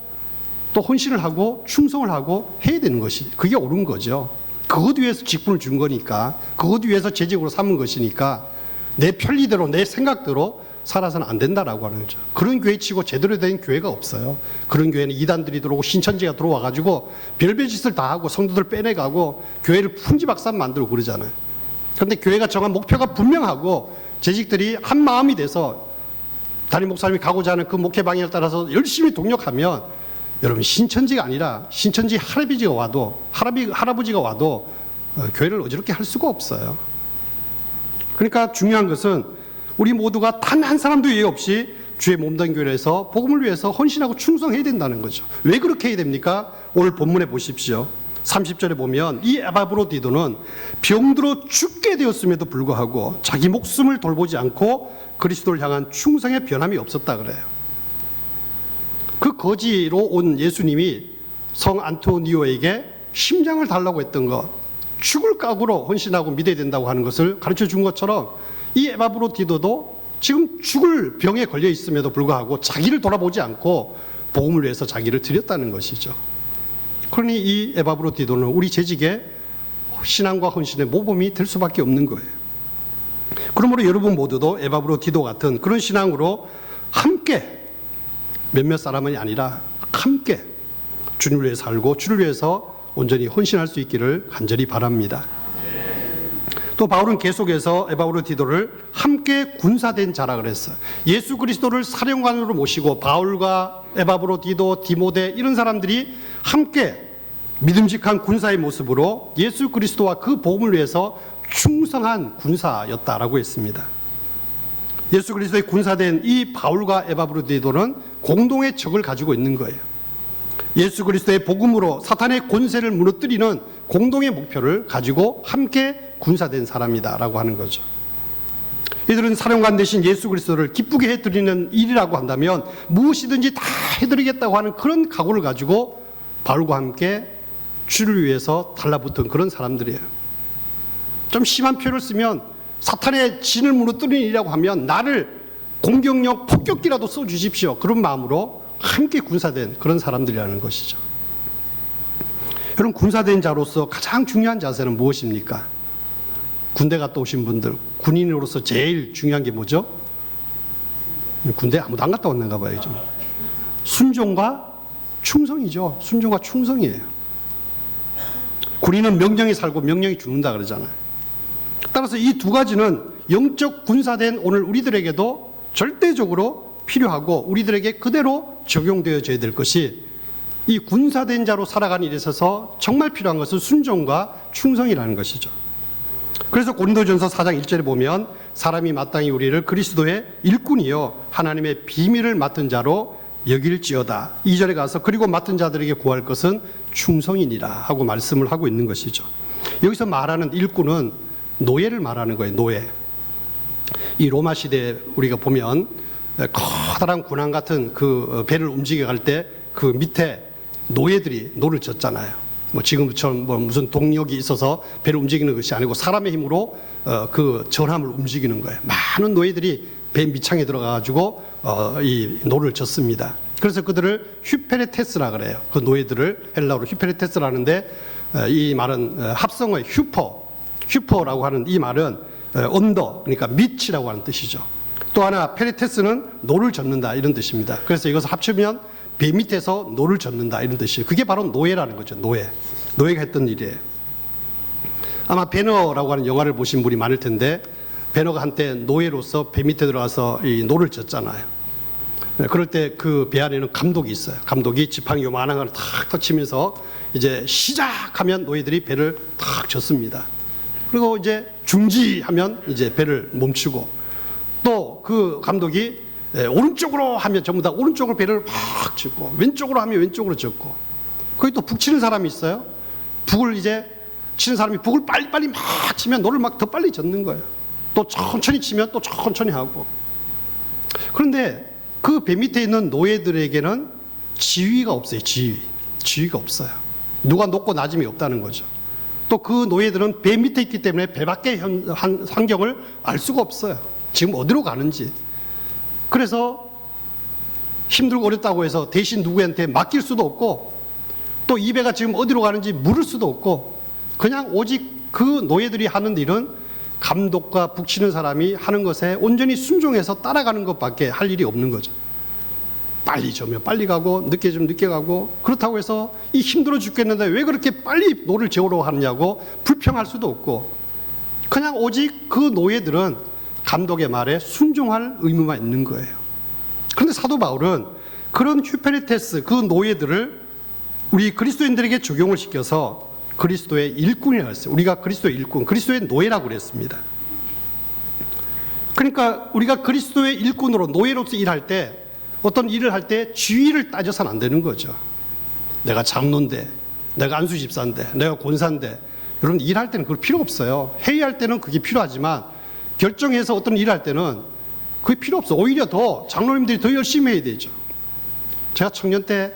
또 헌신을 하고 충성을 하고 해야 되는 것이, 그게 옳은 거죠. 그것 위해서 직분을 준 거니까, 그것 위해서 재직으로 삼은 것이니까 내 편리대로 내 생각대로 살아서는 안 된다라고 하는 거죠. 그런 교회 치고 제대로 된 교회가 없어요. 그런 교회는 이단들이 들어오고 신천지가 들어와가지고 별별 짓을 다 하고 성도들 빼내가고 교회를 풍지박산 만들고 그러잖아요. 그런데 교회가 정한 목표가 분명하고 재직들이 한 마음이 돼서 담임 목사님이 가고자 하는 그 목회 방향을 따라서 열심히 동력하면, 여러분 신천지가 아니라 신천지 할아버지가 와도 교회를 어지럽게 할 수가 없어요. 그러니까 중요한 것은 우리 모두가 단 한 사람도 예외 없이 주의 몸된 교회에서 복음을 위해서 헌신하고 충성해야 된다는 거죠. 왜 그렇게 해야 됩니까? 오늘 본문에 보십시오. 30절에 보면 이 에바브로디도는 병들어 죽게 되었음에도 불구하고 자기 목숨을 돌보지 않고 그리스도를 향한 충성의 변함이 없었다 그래요. 그 거지로 온 예수님이 성 안토니오에게 심장을 달라고 했던 것, 죽을 각오로 헌신하고 믿어야 된다고 하는 것을 가르쳐 준 것처럼 이 에바브로디도도 지금 죽을 병에 걸려 있음에도 불구하고 자기를 돌아보지 않고 복음을 위해서 자기를 드렸다는 것이죠. 그러니 이 에바브로디도는 우리 재직의 신앙과 헌신의 모범이 될 수밖에 없는 거예요. 그러므로 여러분 모두도 에바브로디도 같은 그런 신앙으로 함께, 몇몇 사람이 아니라 함께 주님을 위해 살고 주를 위해서 온전히 헌신할 수 있기를 간절히 바랍니다. 또 바울은 계속해서 에바브로디도를 함께 군사된 자라 그랬어요. 예수 그리스도를 사령관으로 모시고 바울과 에바브로디도, 디모데 이런 사람들이 함께 믿음직한 군사의 모습으로 예수 그리스도와 그 복음을 위해서 충성한 군사였다라고 했습니다. 예수 그리스도의 군사된 이 바울과 에바브로디도는 공동의 적을 가지고 있는 거예요. 예수 그리스도의 복음으로 사탄의 권세를 무너뜨리는 공동의 목표를 가지고 함께 군사된 사람이다라고 하는 거죠. 이들은 사령관 대신 예수 그리스도를 기쁘게 해드리는 일이라고 한다면 무엇이든지 다 해드리겠다고 하는 그런 각오를 가지고 바울과 함께 주를 위해서 달라붙은 그런 사람들이에요. 좀 심한 표현을 쓰면 사탄의 진을 무너뜨리는 일이라고 하면 나를 공격력 폭격기라도 써주십시오. 그런 마음으로 함께 군사된 그런 사람들이라는 것이죠. 여러분, 군사된 자로서 가장 중요한 자세는 무엇입니까? 군대 갔다 오신 분들, 군인으로서 제일 중요한 게 뭐죠? 군대 아무도 안 갔다 왔는가 봐요, 좀. 순종과 충성이죠. 순종과 충성이에요. 군인은 명령이 살고 명령이 죽는다 그러잖아요. 따라서 이 두 가지는 영적 군사된 오늘 우리들에게도 절대적으로 필요하고 우리들에게 그대로 적용되어져야 될 것이, 이 군사된 자로 살아가는 일에 있어서 정말 필요한 것은 순종과 충성이라는 것이죠. 그래서 고린도전서 4장 1절에 보면 사람이 마땅히 우리를 그리스도의 일꾼이요 하나님의 비밀을 맡은 자로 여길지어다. 2절에 가서 그리고 맡은 자들에게 구할 것은 충성이니라 하고 말씀을 하고 있는 것이죠. 여기서 말하는 일꾼은 노예를 말하는 거예요. 노예. 이 로마 시대에 우리가 보면 커다란 군함 같은 그 배를 움직여 갈 때 그 밑에 노예들이 노를 젓잖아요. 뭐 지금처럼 뭐 무슨 동력이 있어서 배를 움직이는 것이 아니고 사람의 힘으로 그 전함을 움직이는 거예요. 많은 노예들이 배 밑창에 들어가가지고 이 노를 젓습니다. 그래서 그들을 휴페레테스라 그래요. 그 노예들을 헬라어로 휴페레테스라 하는데 이 말은 합성어의 휴퍼라고 하는 이 말은 언더, 그러니까 밑이라고 하는 뜻이죠. 또 하나 페레테스는 노를 젓는다 이런 뜻입니다. 그래서 이것을 합치면 배 밑에서 노를 젓는다 이런 뜻이에요. 그게 바로 노예라는 거죠. 노예가 했던 일이에요. 아마 배너라고 하는 영화를 보신 분이 많을 텐데 배너가 한때 노예로서 배 밑에 들어가서 이 노를 젓잖아요. 그럴 때 그 배 안에는 감독이 있어요. 감독이 지팡이 요만한 걸 탁 치면서 이제 시작하면 노예들이 배를 탁 젓습니다. 그리고 이제 중지하면 이제 배를 멈추고, 또 그 감독이 오른쪽으로 하면 전부 다 오른쪽으로 배를 팍 젓고, 왼쪽으로 하면 왼쪽으로 젓고, 거기 또 북 치는 사람이 있어요. 북을 이제 치는 사람이 북을 빨리빨리 막 치면 노를 막 더 빨리 젓는 거예요. 또 천천히 치면 또 천천히 하고. 그런데 그 배 밑에 있는 노예들에게는 지위가 없어요. 지위가 없어요. 누가 높고 낮음이 없다는 거죠. 또 그 노예들은 배 밑에 있기 때문에 배 밖의 환경을 알 수가 없어요. 지금 어디로 가는지. 그래서 힘들고 어렵다고 해서 대신 누구한테 맡길 수도 없고, 또 이 배가 지금 어디로 가는지 물을 수도 없고, 그냥 오직 그 노예들이 하는 일은 감독과 북치는 사람이 하는 것에 온전히 순종해서 따라가는 것밖에 할 일이 없는 거죠. 빨리 저면 빨리 가고 늦게 좀 늦게 가고, 그렇다고 해서 이 힘들어 죽겠는데 왜 그렇게 빨리 노를 재우러 하느냐고 불평할 수도 없고, 그냥 오직 그 노예들은 감독의 말에 순종할 의무만 있는 거예요. 그런데 사도 바울은 그런 휴페레테스, 그 노예들을 우리 그리스도인들에게 적용을 시켜서 그리스도의 일꾼이라고 했어요. 우리가 그리스도의 일꾼, 그리스도의 노예라고 그랬습니다. 그러니까 우리가 그리스도의 일꾼으로 노예로서 일할 때, 어떤 일을 할 때 지위를 따져서는 안 되는 거죠. 내가 장로인데, 내가 안수집사인데, 내가 권사인데, 여러분 일할 때는 그럴 필요 없어요. 회의할 때는 그게 필요하지만 결정해서 어떤 일을 할 때는 그게 필요 없어. 오히려 더 장로님들이 더 열심히 해야 되죠. 제가 청년 때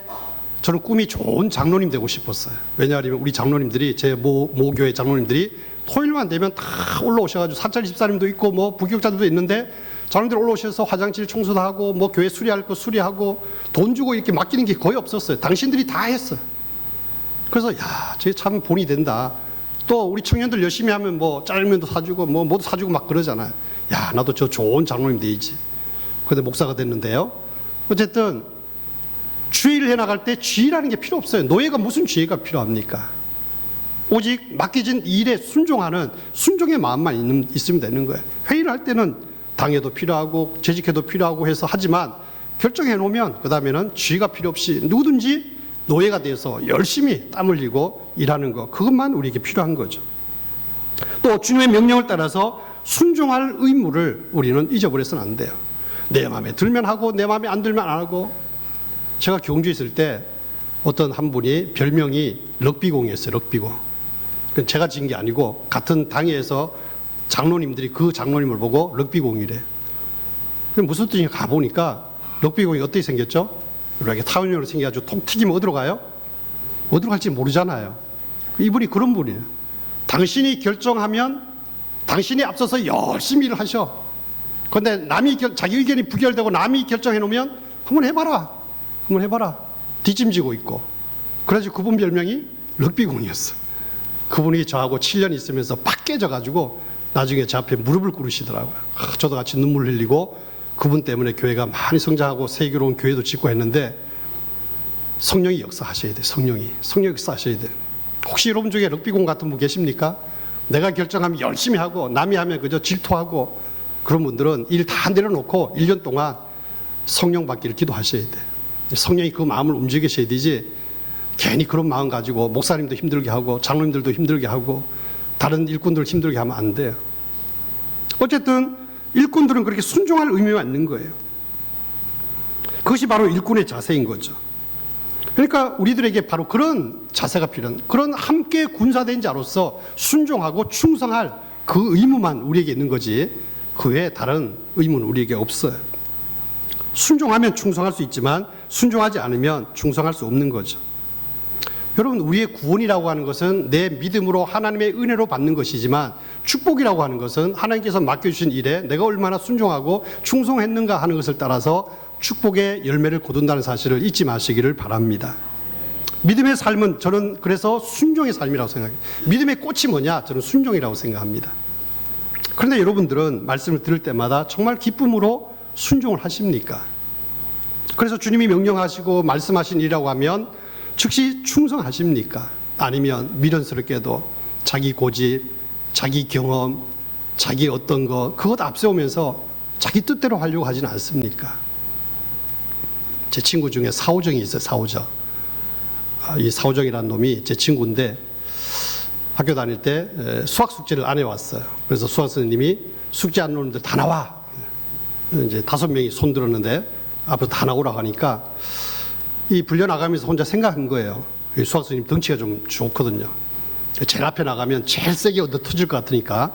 저는 꿈이 좋은 장로님 되고 싶었어요. 왜냐하면 우리 장로님들이, 제 모교회 장로님들이 토요일만 되면 다 올라오셔가지고 사찰 집사님도 있고 뭐 부교육자들도 있는데, 장로님들 올라오셔서 화장실 청소도 하고 뭐 교회 수리할 거 수리하고 돈 주고 이렇게 맡기는 게 거의 없었어요. 당신들이 다 했어요. 그래서 야, 저게 참 본이 된다. 또 우리 청년들 열심히 하면 뭐 짜장면도 사주고 뭐 뭐도 사주고 막 그러잖아요. 야, 나도 저 좋은 장로님 되야지. 그런데 목사가 됐는데요. 어쨌든 주의를 해나갈 때 지위라는 게 필요 없어요. 노예가 무슨 지위가 필요합니까? 오직 맡겨진 일에 순종하는 순종의 마음만 있으면 되는 거예요. 회의를 할 때는 당회도 필요하고 재직회도 필요하고 해서 하지만 결정해 놓으면 그 다음에는 지위가 필요 없이 누구든지 노예가 돼서 열심히 땀 흘리고 일하는 것, 그것만 우리에게 필요한 거죠. 또 주님의 명령을 따라서 순종할 의무를 우리는 잊어버려서는 안 돼요. 내 마음에 들면 하고 내 마음에 안 들면 안 하고. 제가 경주에 있을 때 어떤 한 분이 별명이 럭비공이었어요. 럭비공. 그건 제가 지은 게 아니고 같은 당에서 장로님들이 그 장로님을 보고 럭비공이래. 무슨 뜻인지 가보니까 럭비공이 어떻게 생겼죠? 이렇게 타원형으로 생겨가지고 통 튀기면 어디로 가요? 어디로 갈지 모르잖아요. 이분이 그런 분이에요. 당신이 결정하면 당신이 앞서서 열심히 일을 하셔. 그런데 자기 의견이 부결되고 남이 결정해 놓으면 한번 해봐라. 뒷짐지고 있고. 그래서 그분 별명이 럭비공이었어. 그분이 저하고 7년 있으면서 팍 깨져가지고 나중에 제 앞에 무릎을 꿇으시더라고요. 저도 같이 눈물 흘리고 그분 때문에 교회가 많이 성장하고 새교로운 교회도 짓고 했는데 성령이 역사하셔야 돼. 성령이 역사하셔야 돼. 혹시 여러분 중에 럭비공 같은 분 계십니까? 내가 결정하면 열심히 하고 남이 하면 그저 질투하고 그런 분들은 일 다 내려놓고 1년 동안 성령 받기를 기도하셔야 돼. 성령이 그 마음을 움직이셔야 되지 괜히 그런 마음 가지고 목사님도 힘들게 하고 장로님들도 힘들게 하고 다른 일꾼들 힘들게 하면 안 돼요. 어쨌든 일꾼들은 그렇게 순종할 의미가 있는 거예요. 그것이 바로 일꾼의 자세인 거죠. 그러니까 우리들에게 바로 그런 자세가 필요한, 그런 함께 군사된 자로서 순종하고 충성할 그 의무만 우리에게 있는 거지 그 외에 다른 의무는 우리에게 없어요. 순종하면 충성할 수 있지만 순종하지 않으면 충성할 수 없는 거죠. 여러분, 우리의 구원이라고 하는 것은 내 믿음으로 하나님의 은혜로 받는 것이지만 축복이라고 하는 것은 하나님께서 맡겨주신 일에 내가 얼마나 순종하고 충성했는가 하는 것을 따라서 축복의 열매를 거둔다는 사실을 잊지 마시기를 바랍니다. 믿음의 삶은 저는 그래서 순종의 삶이라고 생각해요. 믿음의 꽃이 뭐냐? 저는 순종이라고 생각합니다. 그런데 여러분들은 말씀을 들을 때마다 정말 기쁨으로 순종을 하십니까? 그래서 주님이 명령하시고 말씀하신 일이라고 하면 즉시 충성하십니까? 아니면 미련스럽게도 자기 고집, 자기 경험, 자기 어떤 거 그것 앞세우면서 자기 뜻대로 하려고 하지는 않습니까? 제 친구 중에 사오정이 있어요. 사오정. 이 사오정이라는 놈이 제 친구인데 학교 다닐 때 수학 숙제를 안 해왔어요. 그래서 수학 선생님이 숙제 안 놓는데 다 나와. 이제 5명이 손 들었는데 앞으로 다 나오라고 하니까 이 불려 나가면서 혼자 생각한 거예요. 수학 선생님 덩치가 좀 좋거든요. 제일 앞에 나가면 제일 세게 얻어 터질 것 같으니까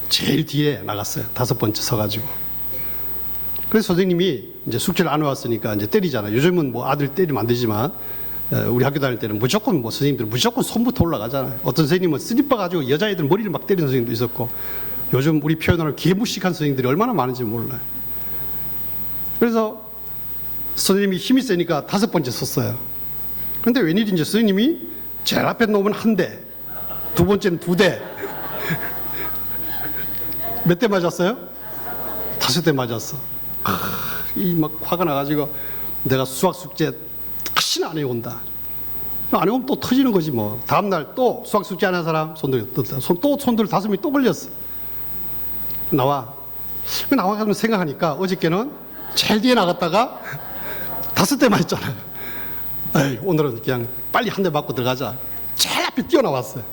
제일 뒤에 나갔어요. 5번째 서가지고. 그래서 선생님이 이제 숙제를 안 해왔으니까 이제 때리잖아요. 요즘은 뭐 아들 때리면 안 되지만 우리 학교 다닐 때는 무조건 뭐 선생님들 무조건 손부터 올라가잖아요. 어떤 선생님은 슬리퍼 가지고 여자애들 머리를 막 때리는 선생님도 있었고 요즘 우리 표현으로 개무식한 선생님들이 얼마나 많은지 몰라요. 그래서 선생님이 힘이 세니까 5번째 섰어요. 그런데 웬일인지 선생님이 제일 앞에 놓으면 1대, 2번째는 2대. 몇 대 맞았어요? 5대 맞았어. 이 막 화가 나가지고 내가 수학 숙제 다시는 안 해온다. 안 해오면 또 터지는 거지 뭐. 다음날 또 수학 숙제 안 한 사람 손들 또 손들 5명이 또 걸렸어. 나와가지고 생각하니까 어저께는 제일 뒤에 나갔다가 5대 맞았잖아요. 에이, 오늘은 그냥 빨리 1대 맞고 들어가자. 제일 앞에 뛰어나왔어요.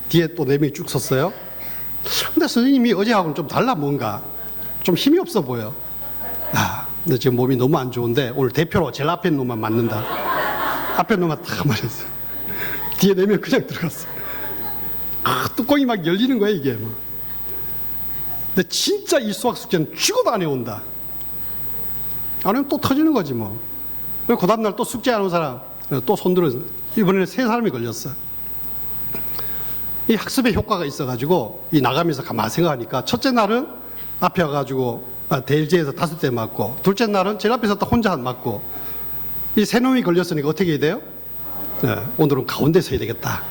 뒤에 또 4명이 쭉 섰어요. 근데 선생님이 어제하고는 좀 달라. 뭔가 좀 힘이 없어 보여. 근데 지금 몸이 너무 안 좋은데 오늘 대표로 제일 앞에 있는 놈만 맞는다. 앞에 있는 놈만 딱 맞았어. 뒤에 4명 그냥 들어갔어. 뚜껑이 막 열리는 거야 이게 뭐. 근데 진짜 이 수학 숙제는 죽어도 안 해온다. 안 하면 또 터지는 거지 뭐. 그 다음날 또 숙제 안 온 사람 또 손들어서 이번에는 3사람이 걸렸어. 이 학습의 효과가 있어가지고 이 나가면서 가만히 생각하니까 첫째 날은 앞에 와가지고 대일제에서 5대 맞고 둘째 날은 제일 앞에서 딱 혼자 맞고 이 3놈이 걸렸으니까 어떻게 해야 돼요? 오늘은 가운데 서야 되겠다.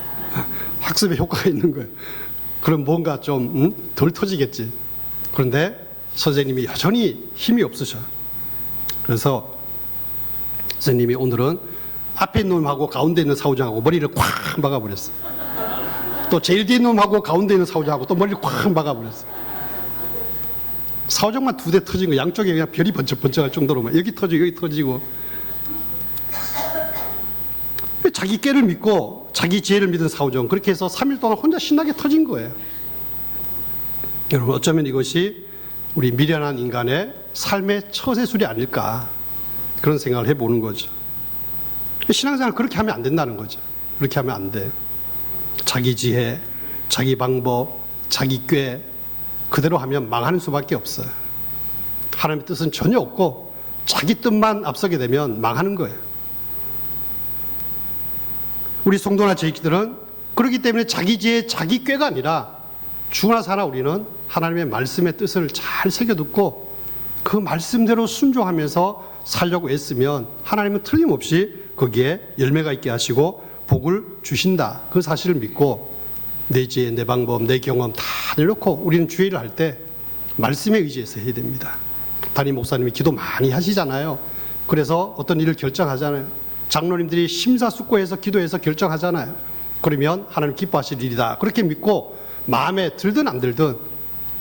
학습의 효과가 있는 거예요. 그럼 뭔가 좀 덜 터지겠지. 그런데 선생님이 여전히 힘이 없으셔. 그래서 선생님이 오늘은 앞에 있는 놈하고 가운데 있는 사오장하고 머리를 콱 박아버렸어. 또 제일 뒤에 있는 놈하고 가운데 있는 사오장하고 또 머리를 콱 박아버렸어. 사오장만 2대 터진 거. 양쪽에 그냥 별이 번쩍번쩍할 정도로 막 여기 터지고 여기 터지고. 자기 깨를 믿고 자기 지혜를 믿은 사오정, 그렇게 해서 3일 동안 혼자 신나게 터진 거예요. 여러분, 어쩌면 이것이 우리 미련한 인간의 삶의 처세술이 아닐까, 그런 생각을 해보는 거죠. 신앙생활 그렇게 하면 안 된다는 거죠. 그렇게 하면 안 돼요. 자기 지혜, 자기 방법, 자기 꾀 그대로 하면 망하는 수밖에 없어요. 하나님의 뜻은 전혀 없고 자기 뜻만 앞서게 되면 망하는 거예요. 우리 성도나 제자들은 그렇기 때문에 자기 지혜, 자기 꾀가 아니라 주나 사나 우리는 하나님의 말씀의 뜻을 잘 새겨듣고 그 말씀대로 순종하면서 살려고 애쓰면 하나님은 틀림없이 거기에 열매가 있게 하시고 복을 주신다. 그 사실을 믿고 내 지혜, 내 방법, 내 경험 다 내놓고 우리는 주의를 할 때 말씀에 의지해서 해야 됩니다. 담임 목사님이 기도 많이 하시잖아요. 그래서 어떤 일을 결정하잖아요. 장로님들이 심사숙고해서 기도해서 결정하잖아요. 그러면 하나님 기뻐하실 일이다. 그렇게 믿고 마음에 들든 안 들든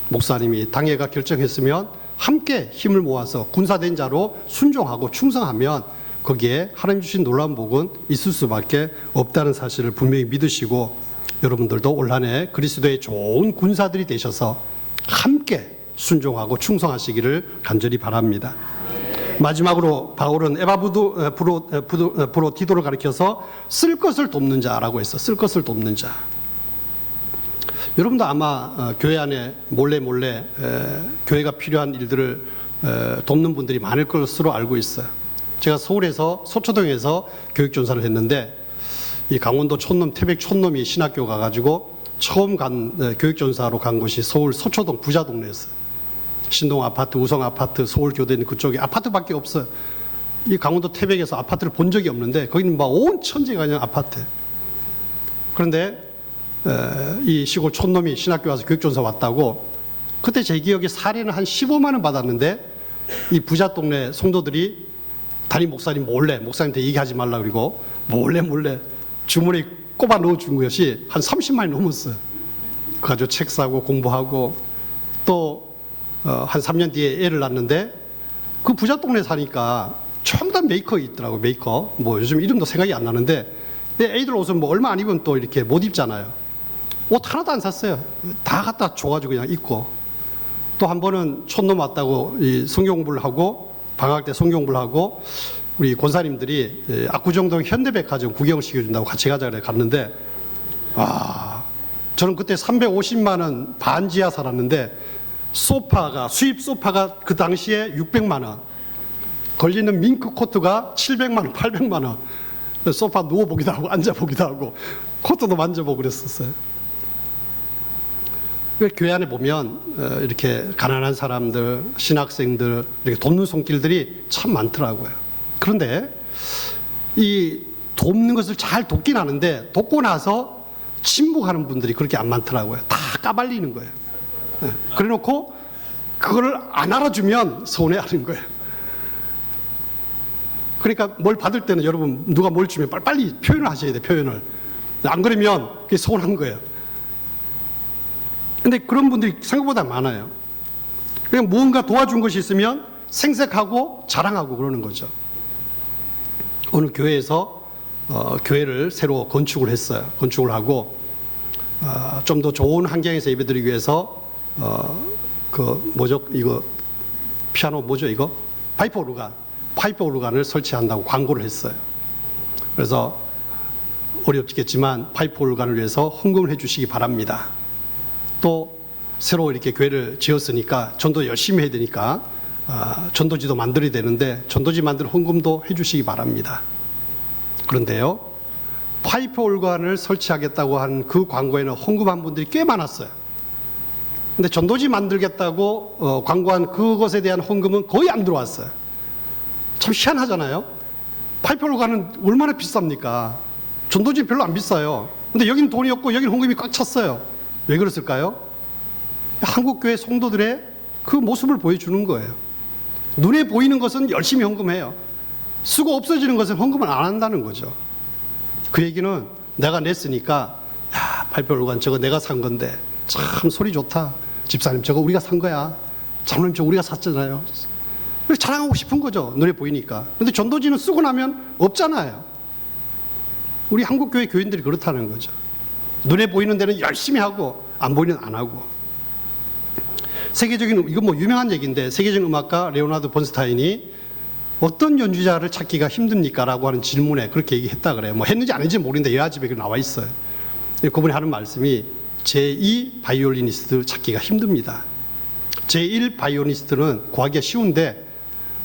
목사님이 당회가 결정했으면 함께 힘을 모아서 군사된 자로 순종하고 충성하면 거기에 하나님 주신 놀라운 복은 있을 수밖에 없다는 사실을 분명히 믿으시고 여러분들도 올 한 해 그리스도의 좋은 군사들이 되셔서 함께 순종하고 충성하시기를 간절히 바랍니다. 마지막으로 바울은 에바브로디도를 가리켜서 쓸 것을 돕는 자라고 했어. 쓸 것을 돕는 자. 여러분도 아마 교회 안에 몰래 교회가 필요한 일들을 돕는 분들이 많을 것으로 알고 있어요. 제가 서울에서 서초동에서 교육전사를 했는데 이 강원도 촌놈 태백 촌놈이 신학교 가가지고 처음 간 교육전사로 간 곳이 서울 서초동 부자 동네였어요. 신동 아파트, 우성 아파트, 서울 교대 그쪽에 아파트밖에 없어요. 이 강원도 태백에서 아파트를 본 적이 없는데 거기는 막 온 천지가 그냥 아파트. 그런데 이 시골 촌놈이 신학교 와서 교육전사 왔다고 그때 제 기억에 사례는 한 15만 원 받았는데 이 부자 동네 성도들이 담임 목사님 몰래 목사님한테 얘기하지 말라 그리고 몰래 주머니에 꼽아 넣어준 것이 한 30만 원이 넘었어요. 그래가지고 책 사고 공부하고 또 한 3년 뒤에 애를 낳았는데 그 부자 동네 사니까 전부 다 메이커 있더라고. 메이커 뭐 요즘 이름도 생각이 안 나는데 애들 옷은 뭐 얼마 안 입으면 또 이렇게 못 입잖아요. 옷 하나도 안 샀어요. 다 갖다 줘가지고 그냥 입고 또 한 번은 촌놈 왔다고 이 성경 공부를 하고 방학 때 성경 공부를 하고 우리 권사님들이 압구정동 현대백화점 구경시켜준다고 같이 가자 그래 갔는데 저는 그때 350만 원 반지하 살았는데 소파가 수입 소파가 그 당시에 600만 원 걸리는 밍크 코트가 700만 원 800만 원 소파 누워보기도 하고 앉아보기도 하고 코트도 만져보고 그랬었어요. 교회 안에 보면 이렇게 가난한 사람들, 신학생들 이렇게 돕는 손길들이 참 많더라고요. 그런데 이 돕는 것을 잘 돕긴 하는데 돕고 나서 침묵하는 분들이 그렇게 안 많더라고요. 다 까발리는 거예요. 그래 놓고 그걸 안 알아주면 서운해하는 거예요. 그러니까 뭘 받을 때는 여러분 누가 뭘 주면 빨리 표현을 하셔야 돼요. 표현을. 안 그러면 그게 서운한 거예요. 근데 그런 분들이 생각보다 많아요. 그냥 무언가 도와준 것이 있으면 생색하고 자랑하고 그러는 거죠. 어느 교회에서 교회를 새로 건축을 했어요. 건축을 하고 좀 더 좋은 환경에서 예배드리기 위해서 이거 피아노 뭐죠 이거? 파이프 오르간을 설치한다고 광고를 했어요. 그래서 어렵겠지만 파이프 오르간을 위해서 헌금을 해주시기 바랍니다. 또 새로 이렇게 교회를 지었으니까 전도 열심히 해야 되니까 전도지도 만들어야 되는데 전도지 만들 헌금도 해주시기 바랍니다. 그런데요, 파이프 오르간을 설치하겠다고 한 그 광고에는 헌금한 분들이 꽤 많았어요. 근데 전도지 만들겠다고 광고한 그것에 대한 헌금은 거의 안 들어왔어요. 참 희한하잖아요. 파이프 오르간은 얼마나 비쌉니까? 전도지 별로 안 비싸요. 근데 여긴 돈이 없고 여긴 헌금이 꽉 찼어요. 왜 그랬을까요? 한국교회 성도들의 그 모습을 보여주는 거예요. 눈에 보이는 것은 열심히 헌금해요. 쓰고 없어지는 것은 헌금을 안 한다는 거죠. 그 얘기는 내가 냈으니까 파이프 오르간 저거 내가 산 건데 참 소리 좋다. 집사님 저거 우리가 산 거야. 장로님 저거 우리가 샀잖아요. 자랑하고 싶은 거죠. 눈에 보이니까. 근데 전도지는 쓰고 나면 없잖아요. 우리 한국교회 교인들이 그렇다는 거죠. 눈에 보이는 데는 열심히 하고 안 보이는 안 하고. 세계적인 이건 뭐 유명한 얘기인데 세계적인 음악가 레오나르도 번스타인이 어떤 연주자를 찾기가 힘듭니까? 라고 하는 질문에 그렇게 얘기했다 그래요. 뭐 했는지 안 했는지 모르는데 여아집에 나와 있어요. 그분이 하는 말씀이 제2 바이올리니스트 찾기가 힘듭니다. 제1 바이올리니스트는 구하기가 쉬운데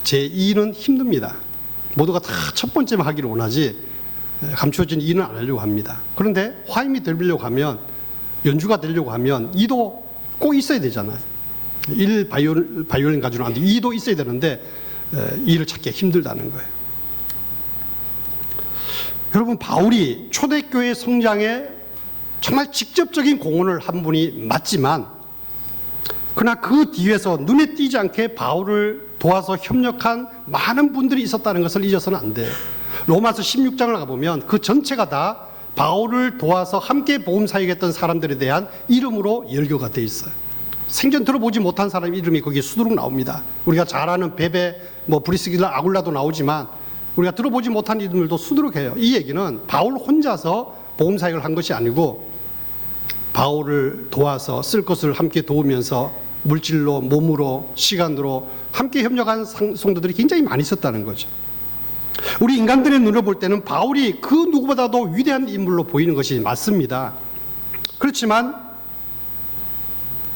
제2는 힘듭니다. 모두가 다 첫 번째만 하기를 원하지 감추어진 2는 안 하려고 합니다. 그런데 화임이 되려고 하면, 연주가 되려고 하면 2도 꼭 있어야 되잖아요. 1 바이올린 가지고는 안 돼. 2도 있어야 되는데 2를 찾기가 힘들다는 거예요. 여러분, 바울이 초대교회 성장에 정말 직접적인 공헌을 한 분이 맞지만, 그러나 그 뒤에서 눈에 띄지 않게 바울을 도와서 협력한 많은 분들이 있었다는 것을 잊어서는 안 돼요. 로마서 16장을 가보면 그 전체가 다 바울을 도와서 함께 복음 사역했던 사람들에 대한 이름으로 열거가 돼 있어요. 생전 들어보지 못한 사람 이름이 거기에 수두룩 나옵니다. 우리가 잘 아는 베베, 브리스길라, 아굴라도 나오지만 우리가 들어보지 못한 이름들도 수두룩해요. 이 얘기는 바울 혼자서 복음 사역을 한 것이 아니고 바울을 도와서 쓸 것을 함께 도우면서 물질로, 몸으로, 시간으로 함께 협력한 성도들이 굉장히 많이 있었다는 거죠. 우리 인간들의 눈으로 볼 때는 바울이 그 누구보다도 위대한 인물로 보이는 것이 맞습니다. 그렇지만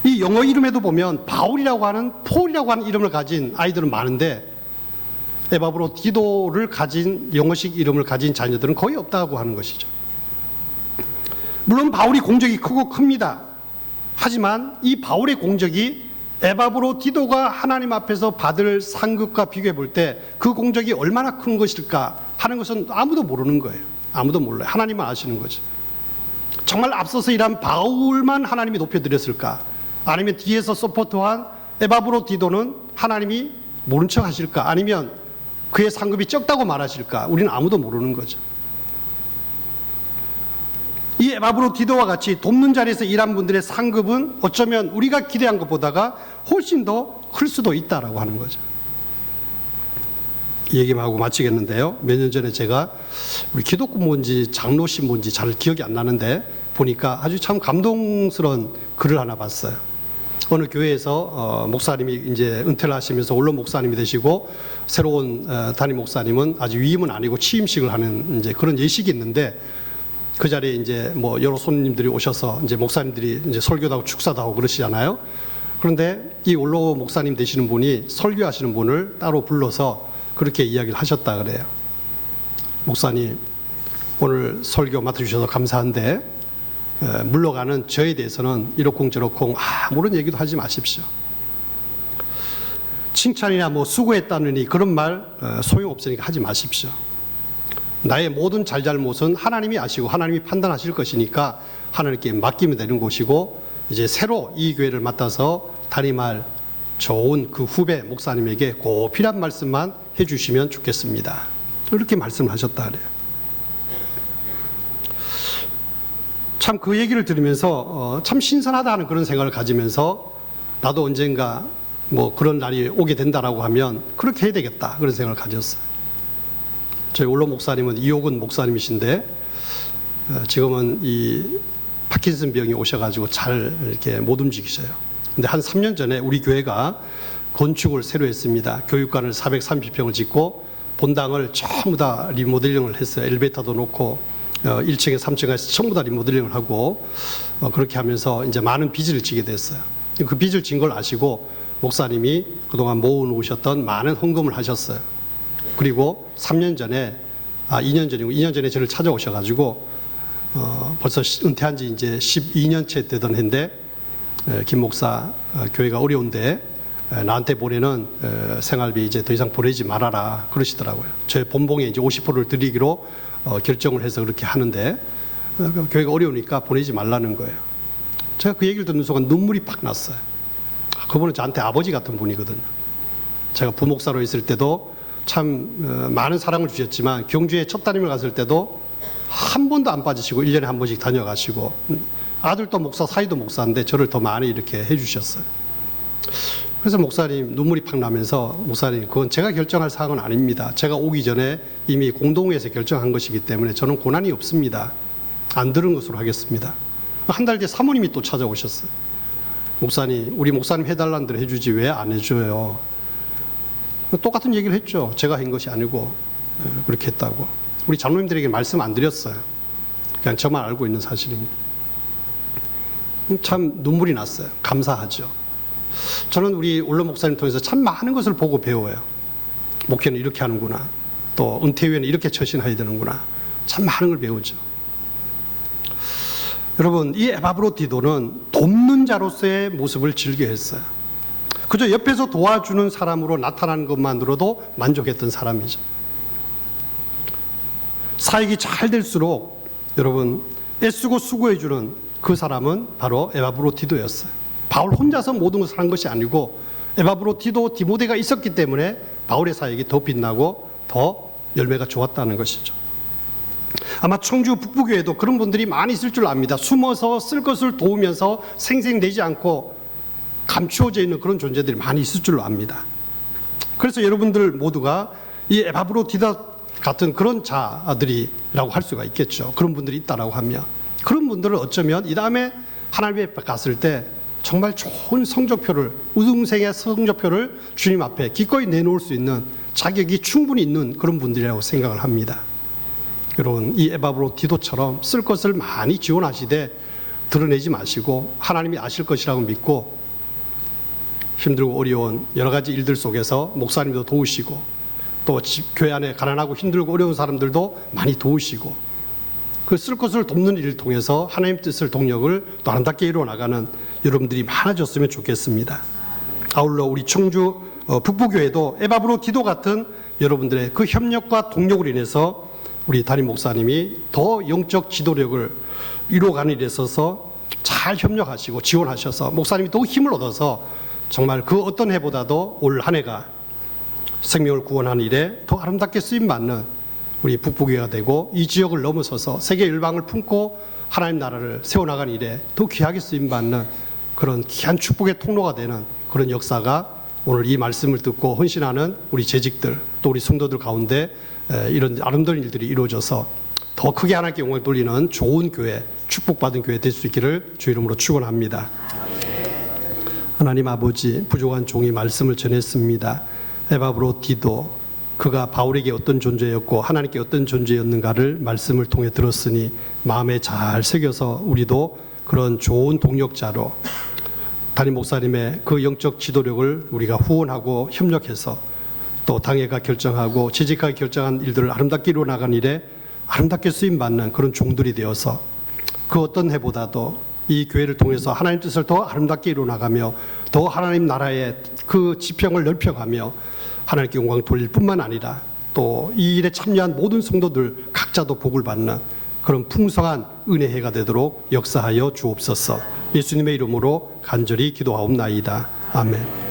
이 영어 이름에도 보면 바울이라고 하는, 폴이라고 하는 이름을 가진 아이들은 많은데 에바브로 디도를 가진, 영어식 이름을 가진 자녀들은 거의 없다고 하는 것이죠. 물론 바울이 공적이 크고 큽니다. 하지만 이 바울의 공적이 에바브로 디도가 하나님 앞에서 받을 상급과 비교해 볼 때 그 공적이 얼마나 큰 것일까 하는 것은 아무도 모르는 거예요. 아무도 몰라요. 하나님만 아시는 거죠. 정말 앞서서 일한 바울만 하나님이 높여드렸을까? 아니면 뒤에서 서포트한 에바브로 디도는 하나님이 모른 척 하실까? 아니면 그의 상급이 적다고 말하실까? 우리는 아무도 모르는 거죠. 이 에바브로 디도와 같이 돕는 자리에서 일한 분들의 상급은 어쩌면 우리가 기대한 것보다가 훨씬 더 클 수도 있다라고 하는 거죠. 이 얘기만 하고 마치겠는데요. 몇 년 전에 제가 우리 기독부모인지 장로신부인지 잘 기억이 안 나는데 보니까 아주 참 감동스러운 글을 하나 봤어요. 어느 교회에서 목사님이 이제 은퇴를 하시면서 원로 목사님이 되시고 새로운 담임 목사님은 아직 위임은 아니고 취임식을 하는 이제 그런 예식이 있는데 그 자리에 이제 여러 손님들이 오셔서 이제 목사님들이 이제 설교도 하고 축사도 하고 그러시잖아요. 그런데 이 원로 목사님 되시는 분이 설교하시는 분을 따로 불러서 그렇게 이야기를 하셨다 그래요. 목사님, 오늘 설교 맡아주셔서 감사한데 물러가는 저에 대해서는 이러쿵저러쿵 아무런 얘기도 하지 마십시오. 칭찬이나 수고했다느니 그런 말 소용없으니까 하지 마십시오. 나의 모든 잘잘못은 하나님이 아시고 하나님이 판단하실 것이니까 하나님께 맡기면 되는 것이고 이제 새로 이 교회를 맡아서 담임할 좋은 그 후배 목사님에게 꼭 필요한 말씀만 해주시면 좋겠습니다. 이렇게 말씀을 하셨다 그래요. 참 그 얘기를 들으면서 참 신선하다는 그런 생각을 가지면서 나도 언젠가 그런 날이 오게 된다라고 하면 그렇게 해야 되겠다 그런 생각을 가졌어요. 저희 원로 목사님은 이호근 목사님이신데 지금은 이 파킨슨 병이 오셔가지고 잘 이렇게 못 움직이셔요. 근데 한 3년 전에 우리 교회가 건축을 새로 했습니다. 교육관을 430평을 짓고 본당을 전부 다 리모델링을 했어요. 엘리베이터도 놓고 1층에 3층에서 전부 다 리모델링을 하고 그렇게 하면서 이제 많은 빚을 지게 됐어요. 그 빚을 진 걸 아시고 목사님이 그동안 모으셨던 많은 헌금을 하셨어요. 그리고 3년 전에 2년 전에 저를 찾아오셔가지고 벌써 은퇴한 지 이제 12년째 되던 해인데 김 목사 교회가 어려운데 나한테 보내는 생활비 이제 더 이상 보내지 말아라 그러시더라고요. 저의 본봉에 이제 50%를 드리기로 결정을 해서 그렇게 하는데 교회가 어려우니까 보내지 말라는 거예요. 제가 그 얘기를 듣는 순간 눈물이 팍 났어요. 그분은 저한테 아버지 같은 분이거든요. 제가 부목사로 있을 때도 참 많은 사랑을 주셨지만 경주에 첫 담임을 갔을 때도 한 번도 안 빠지시고 1년에 한 번씩 다녀가시고 아들도 목사, 사이도 목사인데 저를 더 많이 이렇게 해주셨어요. 그래서 목사님 눈물이 팍 나면서 목사님 그건 제가 결정할 사항은 아닙니다. 제가 오기 전에 이미 공동회에서 결정한 것이기 때문에 저는 고난이 없습니다. 안 들은 것으로 하겠습니다. 한 달 뒤에 사모님이 또 찾아오셨어요. 목사님, 우리 목사님 해달라는 대로 해주지 왜 안 해줘요? 똑같은 얘기를 했죠. 제가 한 것이 아니고 그렇게 했다고. 우리 장로님들에게 말씀 안 드렸어요. 그냥 저만 알고 있는 사실입니다. 참 눈물이 났어요. 감사하죠. 저는 우리 원로 목사님 통해서 참 많은 것을 보고 배워요. 목회는 이렇게 하는구나. 또 은퇴 후에는 이렇게 처신해야 되는구나. 참 많은 걸 배우죠. 여러분, 이 에바브로디도는 돕는 자로서의 모습을 즐겨했어요. 그저 옆에서 도와주는 사람으로 나타나는 것만으로도 만족했던 사람이죠. 사역이 잘 될수록 여러분 애쓰고 수고해주는 그 사람은 바로 에바브로디도였어요. 바울 혼자서 모든 것을 한 것이 아니고 에바브로디도 디모데가 있었기 때문에 바울의 사역이 더 빛나고 더 열매가 좋았다는 것이죠. 아마 청주 북부교회도 그런 분들이 많이 있을 줄 압니다. 숨어서 쓸 것을 도우면서 생생되지 않고 감추어져 있는 그런 존재들이 많이 있을 줄로 압니다. 그래서 여러분들 모두가 이 에바브로디도 같은 그런 자들이라고 할 수가 있겠죠. 그런 분들이 있다라고 하면 그런 분들은 어쩌면 이 다음에 하나님 앞에 갔을 때 정말 좋은 성적표를, 우등생의 성적표를 주님 앞에 기꺼이 내놓을 수 있는 자격이 충분히 있는 그런 분들이라고 생각을 합니다. 여러분, 이 에바브로디도처럼 쓸 것을 많이 지원하시되 드러내지 마시고 하나님이 아실 것이라고 믿고 힘들고 어려운 여러 가지 일들 속에서 목사님도 도우시고 또 교회 안에 가난하고 힘들고 어려운 사람들도 많이 도우시고 그 쓸 것을 돕는 일을 통해서 하나님 뜻을 동력을 또 아름답게 이루어나가는 여러분들이 많아졌으면 좋겠습니다. 아울러 우리 청주 북부교회도 에바브로디도 같은 여러분들의 그 협력과 동력으로 인해서 우리 담임 목사님이 더 영적 지도력을 이루어가는 일에 있어서 잘 협력하시고 지원하셔서 목사님이 더욱 힘을 얻어서 정말 그 어떤 해보다도 올 한 해가 생명을 구원하는 일에 더 아름답게 쓰임받는 우리 북부교회가 되고 이 지역을 넘어서서 세계 열방을 품고 하나님 나라를 세워나가는 일에 더 귀하게 쓰임받는 그런 귀한 축복의 통로가 되는 그런 역사가 오늘 이 말씀을 듣고 헌신하는 우리 재직들 또 우리 성도들 가운데 이런 아름다운 일들이 이루어져서 더 크게 하나님께 영광을 돌리는 좋은 교회, 축복받은 교회 될 수 있기를 주 이름으로 축원합니다. 하나님 아버지, 부족한 종이 말씀을 전했습니다. 에바브로디도 그가 바울에게 어떤 존재였고 하나님께 어떤 존재였는가를 말씀을 통해 들었으니 마음에 잘 새겨서 우리도 그런 좋은 동력자로 담임 목사님의 그 영적 지도력을 우리가 후원하고 협력해서 또 당회가 결정하고 재직하게 결정한 일들을 아름답게 이루어나가는 일에 아름답게 쓰임받는 그런 종들이 되어서 그 어떤 해보다도 이 교회를 통해서 하나님 뜻을 더 아름답게 이루어나가며 더 하나님 나라의 그 지평을 넓혀가며 하나님께 영광 돌릴 뿐만 아니라 또 이 일에 참여한 모든 성도들 각자도 복을 받는 그런 풍성한 은혜해가 되도록 역사하여 주옵소서. 예수님의 이름으로 간절히 기도하옵나이다. 아멘.